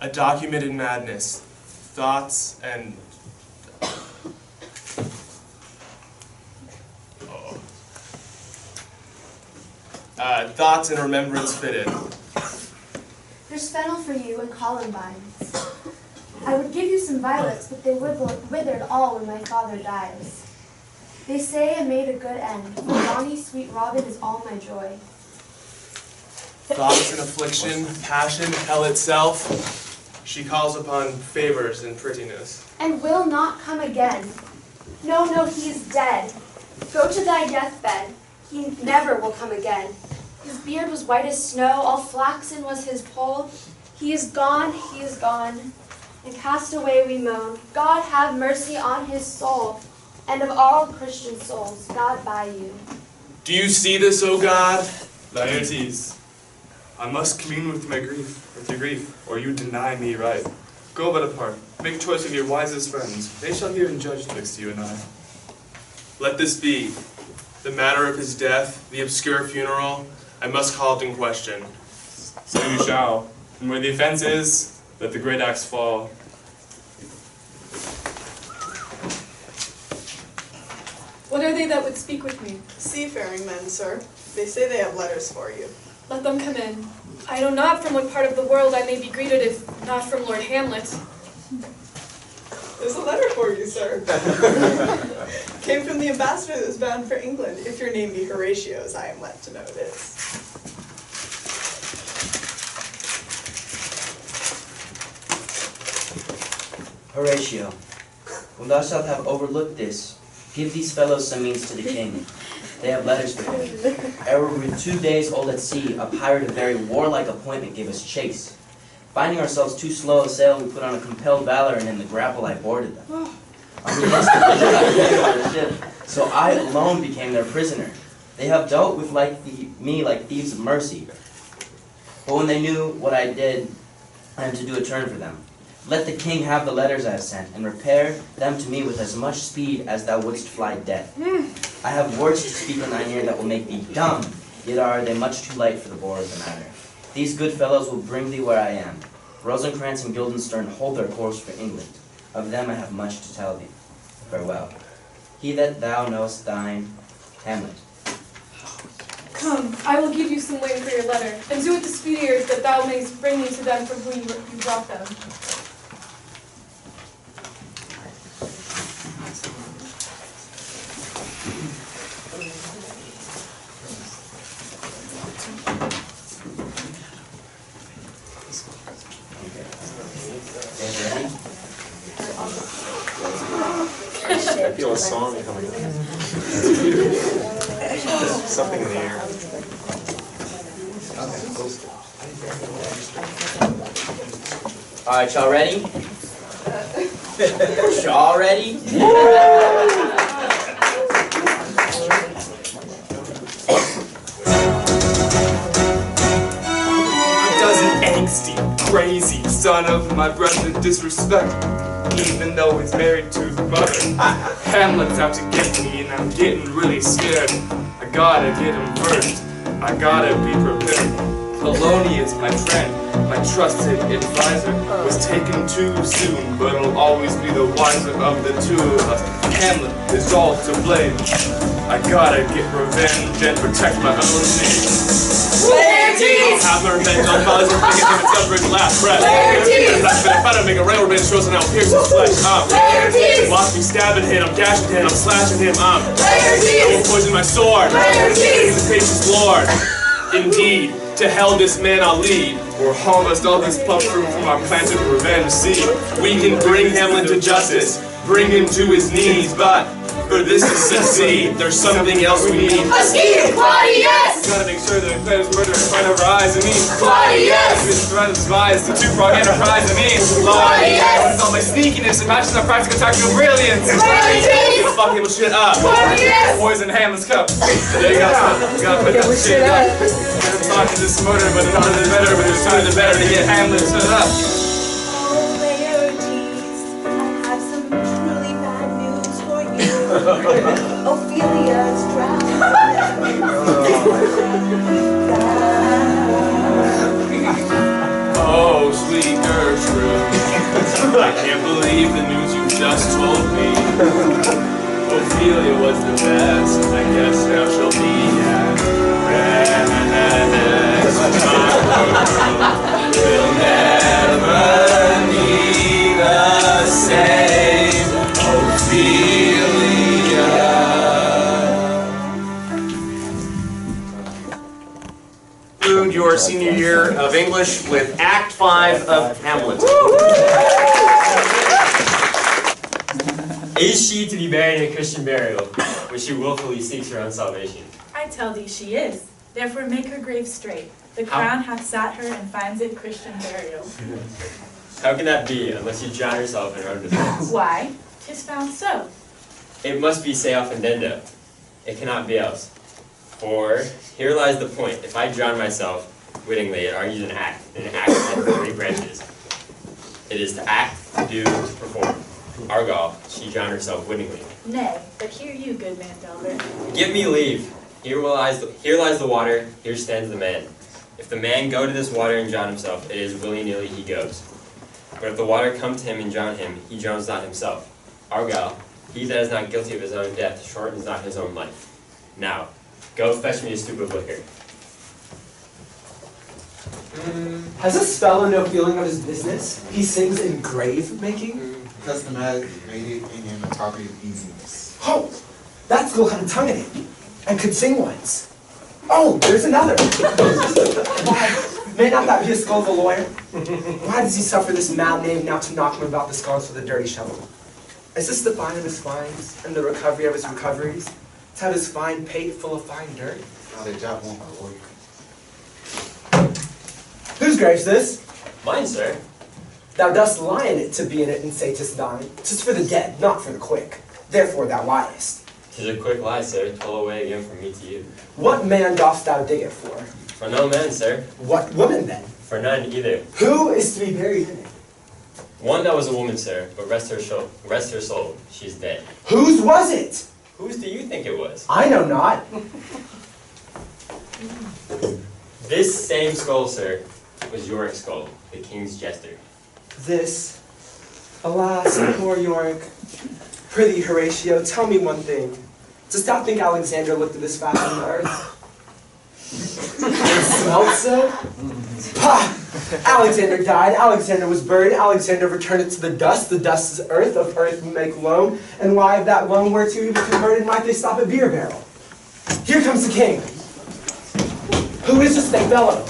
A documented madness. Thoughts and... thoughts and remembrance fitted. There's fennel for you and columbines. I would give you some violets, but they withered all when my father dies. They say I made a good end, for bonny sweet robin is all my joy. Thoughts and affliction, passion, hell itself. She calls upon favors and prettiness. And will not come again. No, no, he is dead. Go to thy deathbed. He never will come again. His beard was white as snow, all flaxen was his poll. He is gone, and cast away we moan. God have mercy on his soul, and of all Christian souls, God by you. Do you see this, O God? Laertes, I must commune with your grief, or you deny me right. Go but apart, make choice of your wisest friends. They shall hear and judge twixt you and I. Let this be. The matter of his death, the obscure funeral, I must call it in question. So you shall. And where the offense is, let the great axe fall. What are they that would speak with me? Seafaring men, sir. They say they have letters for you. Let them come in. I know not from what part of the world I may be greeted, if not from Lord Hamlet. There's a letter for you, sir. Came from the ambassador that was bound for England. If your name be Horatio, as I am led to know it is. Horatio, when thou shalt have overlooked this, give these fellows some means to the king. They have letters for him. Ere we were 2 days old at sea, a pirate of very warlike appointment gave us chase. Finding ourselves too slow of sail, we put on a compelled valor, and in the grapple I boarded them. On the instant I got the ship, so I alone became their prisoner. They have dealt with me like thieves of mercy. But when they knew what I did, I am to do a turn for them. Let the king have the letters I have sent, and repair them to me with as much speed as thou wouldst fly dead. I have words to speak in thine ear that will make thee dumb, yet are they much too light for the bore of the matter. These good fellows will bring thee where I am. Rosencrantz and Guildenstern hold their course for England. Of them I have much to tell thee. Farewell. He that thou knowest thine, Hamlet. Come, I will give you some way for your letter, and do it the speedier that thou mayst bring me to them from whom you brought them. I feel a song coming up. Something in the air. Alright, y'all ready? Y'all ready? Doesn't angsty, crazy son of my brother disrespect, even though he's married to his mother. Hamlet's out to get me, and I'm getting really scared. I gotta get him first. I gotta be prepared. Polonius, my friend, my trusted advisor, was taken too soon, but he'll always be the wiser of the two of us. Hamlet is all to blame. I gotta get revenge and protect my own name. I'll have my revenge on Buzz and bring it to discover his last breath. I'm about to make a railroad man shows and I'll pierce his flesh. Watch me stab and hit him, dashing him, I'm slashing him. I will poison my sword. He's the gracious Lord. Indeed, to hell this man I'll lead, or harvest all this plum fruit from our planted revenge seed. We can bring Hamlet to justice, bring him to his knees, but for this to succeed, there's something else we need. A scheme, Claudius! Gotta make sure that we play this murder in front of our eyes, I mean. Claudius! This threat of spies, the two-pronged enterprise, I mean. Claudius! With all my sneakiness and matching our practical tactical brilliance. Claudius! Fuck him shit up. Claudius! Poison Hamlet's cup. There you go. We gotta put that shit up. I'm talking this murder, but none of the better, but the sooner the better to get Hamlet set up. Oh, Laertes, I have some truly bad news for you. Ophelia's drowned. Oh, sweet Gertrude, I can't believe the news you just told me. Ophelia was the best, I guess now she'll be at rest. We'll never be the same, Ophelia. Conclude your senior year of English with Act 5 of Hamlet. Is she to be buried in a Christian burial, where she willfully seeks her own salvation? I tell thee she is. Therefore make her grave straight. The crown hath sat her and finds it Christian burial. How can that be, unless you drown yourself in her own defense? Why? 'Tis found so. It must be se offendendo. It cannot be else. For here lies the point. If I drown myself wittingly, it argues an act. And an act has three branches. It is to act, to do, to perform. Argal, she drowned herself wittingly. Nay, but hear you, good man Delbert. Give me leave. Here lies the water, here stands the man. If the man go to this water and drown himself, it is willy-nilly he goes. But if the water come to him and drown him, he drowns not himself. Argal, he that is not guilty of his own death shortens not his own life. Now, go fetch me a stoup of liquor. Has this fellow no feeling of his business? He sings in grave making? Because the man made it in him a topic of easiness. Oh, that school had a tongue in it, and could sing once. Oh, there's another. Why, may not that be a skull of a lawyer? Why does he suffer this mad knave now to knock him about the skulls with a dirty shovel? Is this the fine of his fines, and the recovery of his recoveries? To have his fine pate full of fine dirt? Now they job won't my work. Whose grave's this? Mine, sir. Thou dost lie in it to be in it and say 'tis thine. 'Tis for the dead, not for the quick. Therefore thou liest. 'Tis a quick lie, sir. Told away again from me to you. What man dost thou dig it for? For no man, sir. What woman then? For none either. Who is to be buried in it? One that was a woman, sir, but rest her soul, she's dead. Whose was it? Whose do you think it was? I know not. This same skull, sir, was Yorick's skull, the king's jester. This, alas, poor Yorick. Prithee, Horatio, tell me one thing. Dost thou think Alexander looked at this fashion on earth? And smelt so? Pah! Alexander died, Alexander was buried, Alexander returned to the dust is earth, of earth we make loam, and why of that loam whereto he was converted might they stop a beer barrel? Here comes the king. Who is this thing fellow?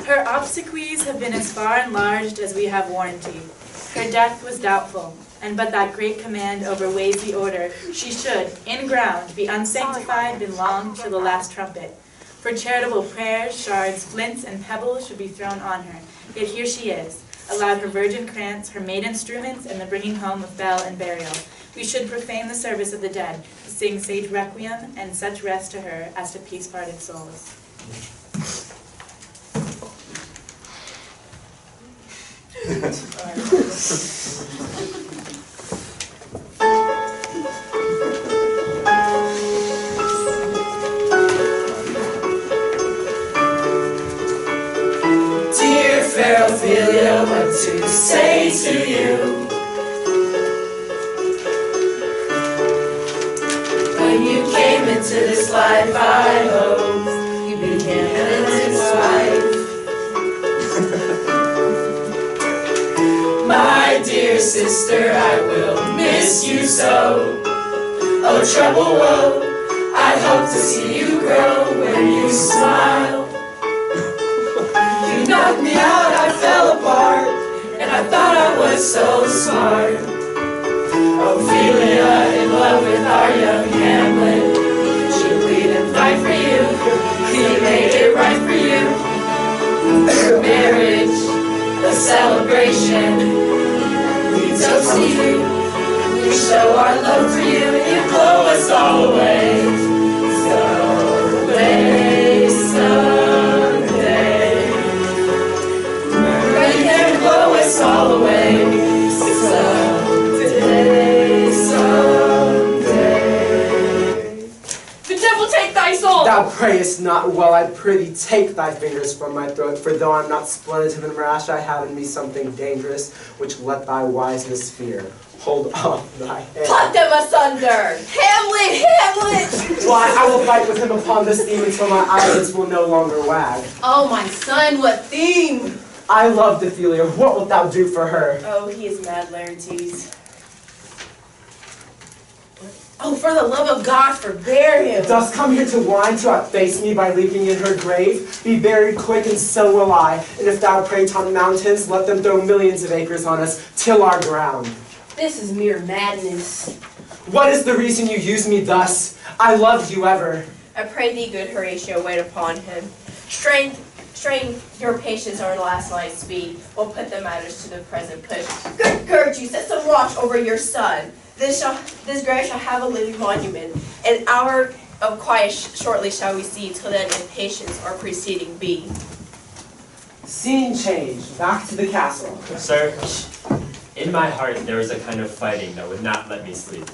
Her obsequies have been as far enlarged as we have warranty. Her death was doubtful, and but that great command overweighs the order, she should, in ground, be unsanctified and long till the last trumpet. For charitable prayers, shards, flints, and pebbles should be thrown on her. Yet here she is, allowed her virgin krantz, her maid instruments, and the bringing home of bell and burial. We should profane the service of the dead, sing sage requiem, and such rest to her as to peace-parted souls. Dear fair Ophelia, what to say to you? When you came into this life, I hope you became Hamlet's wife. My dear sister, I will miss you so. Oh, trouble, woe, I hope to see you grow when you smile. You knocked me out, I fell apart, and I thought I was so smart. Ophelia, in love with our young Hamlet, she'll bleed and fight for you. He made it right for you. Marriage, a celebration. We toast to you. We show our love for you. You blow us all away. Someday, someday. Right there, blow us all away. Someday, someday. The devil take thy soul! Thou prayest not well, I prithee take thy fingers from my throat, for though I'm not splenitive and rash, I have in me something dangerous, which let thy wiseness fear. Hold up thy hand. Pluck them asunder! Hamlet! Hamlet! Why, I will fight with him upon this theme until my eyelids will no longer wag. Oh, my son, what theme! I love Ophelia. What wilt thou do for her? Oh, he is mad, Laertes. Oh, for the love of God, forbear him! Dost come here to whine to outface me by leaping in her grave? Be buried quick, and so will I. And if thou prate on mountains, let them throw millions of acres on us, till our ground. This is mere madness. What is the reason you use me thus? I loved you ever. I pray thee, good Horatio, wait upon him. Strain your patience our last night's speed. We'll put the matters to the present push. Good Gertrude, set some watch over your son. This grave shall have a living monument. An hour of quiet shortly shall we see, till then in patience our proceeding be. Scene change. Back to the castle. Sir, in my heart there is a kind of fighting that would not let me sleep.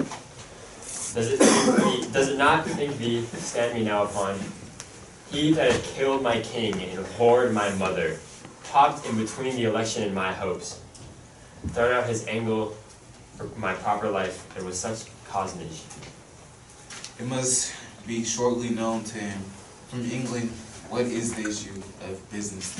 Does it not think thee stand me now upon? He that had killed my king and whored my mother, talked in between the election and my hopes, thrown out his angle for my proper life, and with such cozenage. It must be shortly known to him from England what is the issue of business.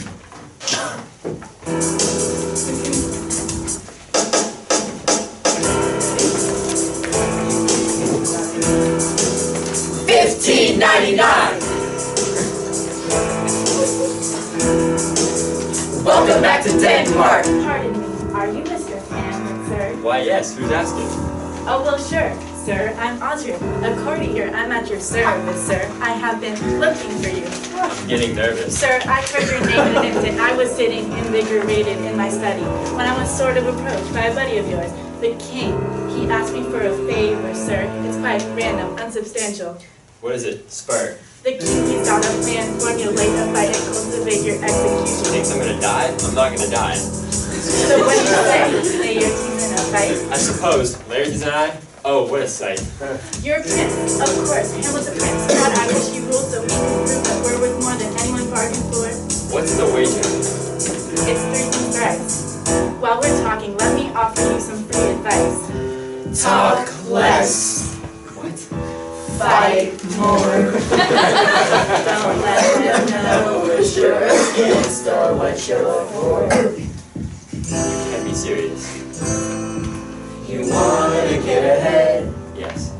1599. Welcome back to Denmark. Pardon me, are you Mr. Hamlet, sir? Why, yes, who's asking? Oh, well, sure, sir. I'm Audrey, a courtier. I'm at your service, sir. I have been looking for you. I'm getting nervous. Sir, I heard your name in an instant. I was sitting invigorated in my study when I was sort of approached by a buddy of yours, the king. He asked me for a favor, sir. It's quite random, unsubstantial. What is it? Spur. The king he's got a plan, formulate a fight and cultivate your execution. Thinks I'm gonna die? I'm not gonna die. So what do you say? Laertes in a fight? I suppose. Laertes and I? Oh, what a sight. You're a prince, of course. Hamlet's a prince. God, I wish he ruled so we can prove that we're worth more than anyone bargained for. What's the wager? It's 3 thrice. While we're talking, let me offer you some free advice. Talk less. What? Fight more. Don't let them know we're sure against or what you're for. You can't be serious. You wanna get ahead. Yes.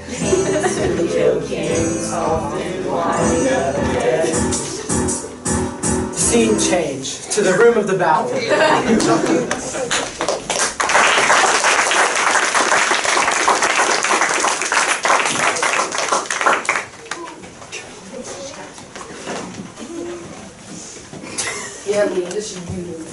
To kill kings often wind up dead. Scene change to the room of the battle. Yeah, this is beautiful.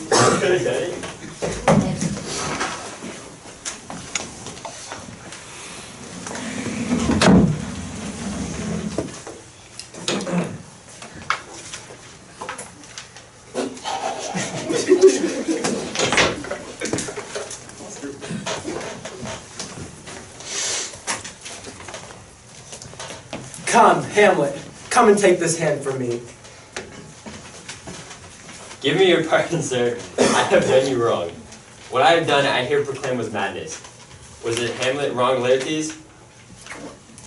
Come, Hamlet, come and take this hand from me. Give me your pardon, sir. I have done you wrong. What I have done, I here proclaim was madness. Was it Hamlet wrong, Laertes?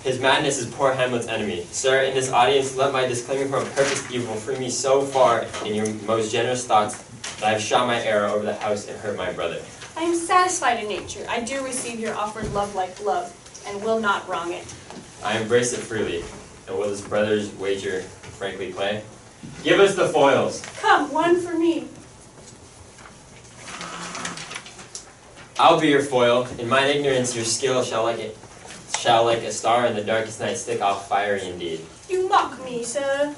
His madness is poor Hamlet's enemy. Sir, in this audience, let my disclaiming from a purposed evil free me so far in your most generous thoughts that I have shot my arrow over the house and hurt my brother. I am satisfied in nature. I do receive your offered love like love, and will not wrong it. I embrace it freely, and will this brother's wager frankly play? Give us the foils. Come, one for me. I'll be your foil. In mine ignorance, your skill shall like a star in the darkest night stick off fiery indeed. You mock me, sir.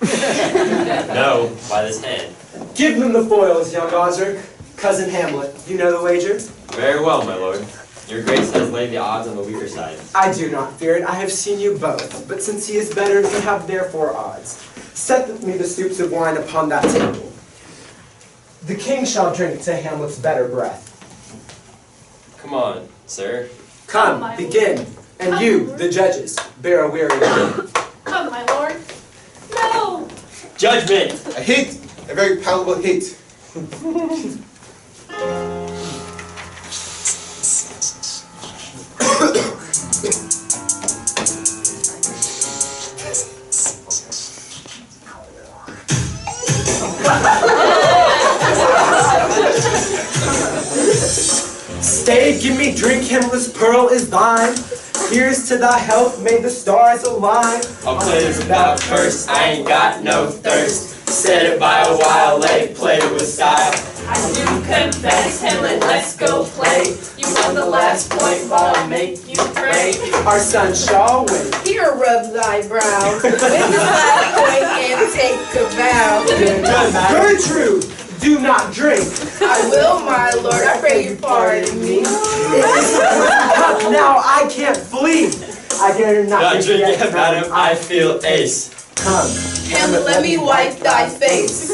No, by this hand. Give them the foils, young Osric. Cousin Hamlet, you know the wager? Very well, my lord. Your grace has laid the odds on the weaker side. I do not fear it. I have seen you both. But since he is better, you have therefore odds. Set me the stoops of wine upon that table. The king shall drink to Hamlet's better breath. Come on, sir. Come, begin. And you, the judges, bear a weary mind. Come, my lord. No! Judgment! A hit! A very palatable hit. Stay, give me drink, Hamlet's pearl is thine. Here's to thy health, may the stars align. I'll play this bout first, I ain't got no thirst. Set it by a wild lake, play it with style. I do confess, Hamlet, let's go play. You won the last point, while I make you pray. Our son shall win. Here rub thy brow, win the last point and take a vow. Gertrude, do not drink. I will, my lord, I pray you pardon me. Now I can't flee. I dare not Not drink it, madam, I feel ace. Come. Hamlet, let me wipe thy face.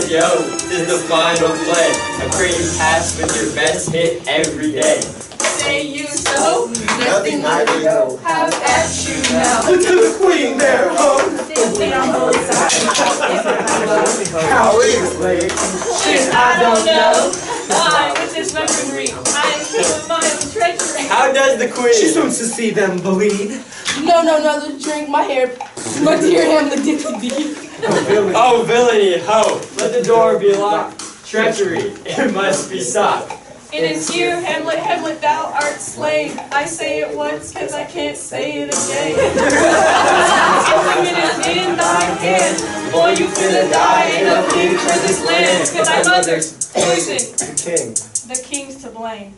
Yo, this is the final play. I pray you pass with your best hit every day. Say you so, nothing I know. Have at you now. To the queen there, ho! We on both sides. How is late? Shit, I don't know. Why, with this weaponry, I am killing my own treachery. How does the queen? She wants to see them bleed. No, drink my hair. My dear Hamlet did the deed. Oh, villainy, ho! Let the door be locked. Treachery, it must be sought. It is you, Hamlet, thou art slain. I say it once, cause I can't say it again. It is in thy hand. Boy, you finna die, ain't no king for this land. Cause thy mother's poison. The king. The king's to blame.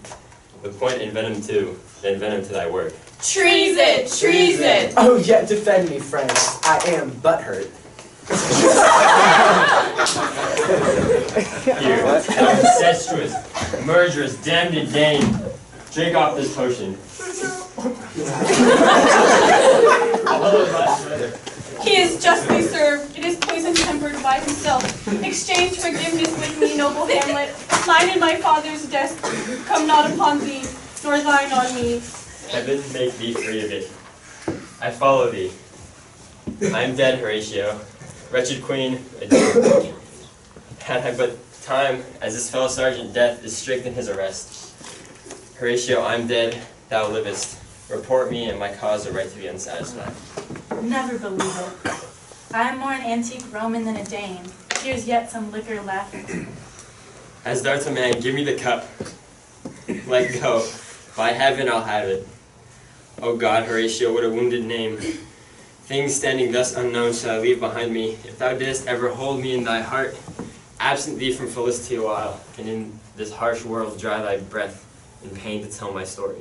The point in venom too, then venom to thy work. Treason! Treason! Oh, yet defend me, friends. I am butthurt. Here, thou incestuous, murderous, damned dame, drink off this potion. He is justly served. It is poison tempered by himself. Exchange forgiveness with me, noble Hamlet. Mine and my father's death come not upon thee, nor thine on me. Heaven make thee free of it. I follow thee. I am dead, Horatio. Wretched queen, adieu. Had I but time, as this fellow sergeant Death is strict in his arrest. Horatio, I am dead, thou livest. Report me, and my cause a right to be unsatisfied. Never believe it. I am more an antique Roman than a Dane. Here's yet some liquor left. As thou'rt a man, give me the cup. Let go. By heaven, I'll have it. O God, Horatio, what a wounded name. Things standing thus unknown shall I leave behind me. If thou didst ever hold me in thy heart, absent thee from felicity a while, and in this harsh world dry thy breath in pain to tell my story.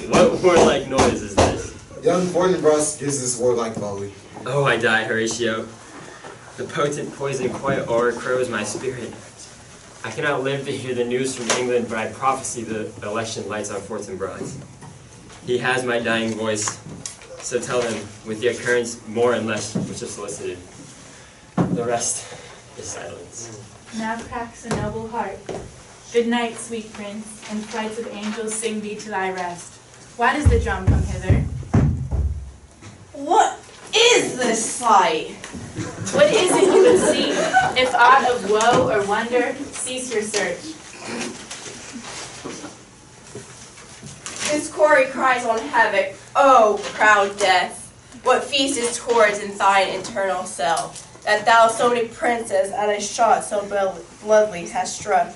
What warlike noise is this? Young Fortinbras gives this warlike volley. Oh, I die, Horatio. The potent poison quite o'ercrows my spirit. I cannot live to hear the news from England, but I prophesy the election lights on Fortinbras. He has my dying voice, so tell him, with the occurrence more and less which is solicited. The rest is silence. Now cracks a noble heart. Good night, sweet prince, and flights of angels sing thee to thy rest. Why does the drum come hither? What is this sight? What is it you would see? If aught of woe or wonder, cease your search. This quarry cries on havoc, oh, proud death! What feast is towards in thine eternal cell, that thou so many princes at a shot so bloodily hast struck?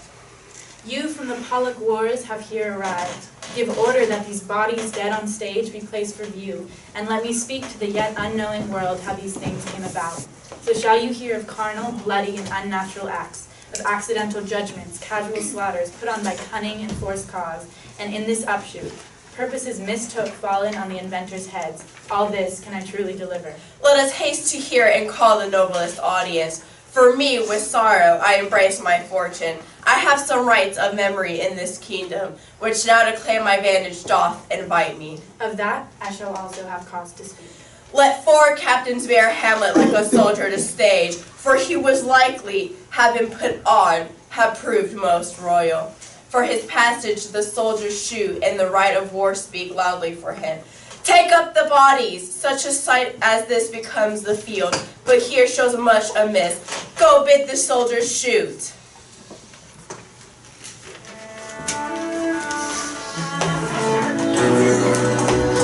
You from the Pollock wars have here arrived. Give order that these bodies dead on stage be placed for view, and let me speak to the yet unknowing world how these things came about. So shall you hear of carnal, bloody, and unnatural acts, of accidental judgments, casual slaughters put on by cunning and forced cause, and in this upshoot, purposes mistook fallen on the inventors' heads. All this can I truly deliver. Let us haste to hear and call the noblest audience. For me, with sorrow, I embrace my fortune. I have some rights of memory in this kingdom, which now to claim my vantage doth invite me. Of that I shall also have cause to speak. Let 4 captains bear Hamlet like a soldier to stage, for he was likely, have been put on, have proved most royal. For his passage the soldiers shoot, and the right of war speak loudly for him. Take up the bodies, such a sight as this becomes the field, but here shows much amiss. Go bid the soldiers shoot.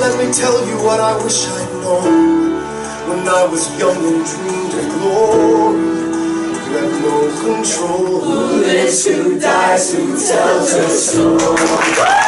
Let me tell you what I wish I'd known when I was young and dreamed of glory. You have no control. Who lives, who dies, who tells her story?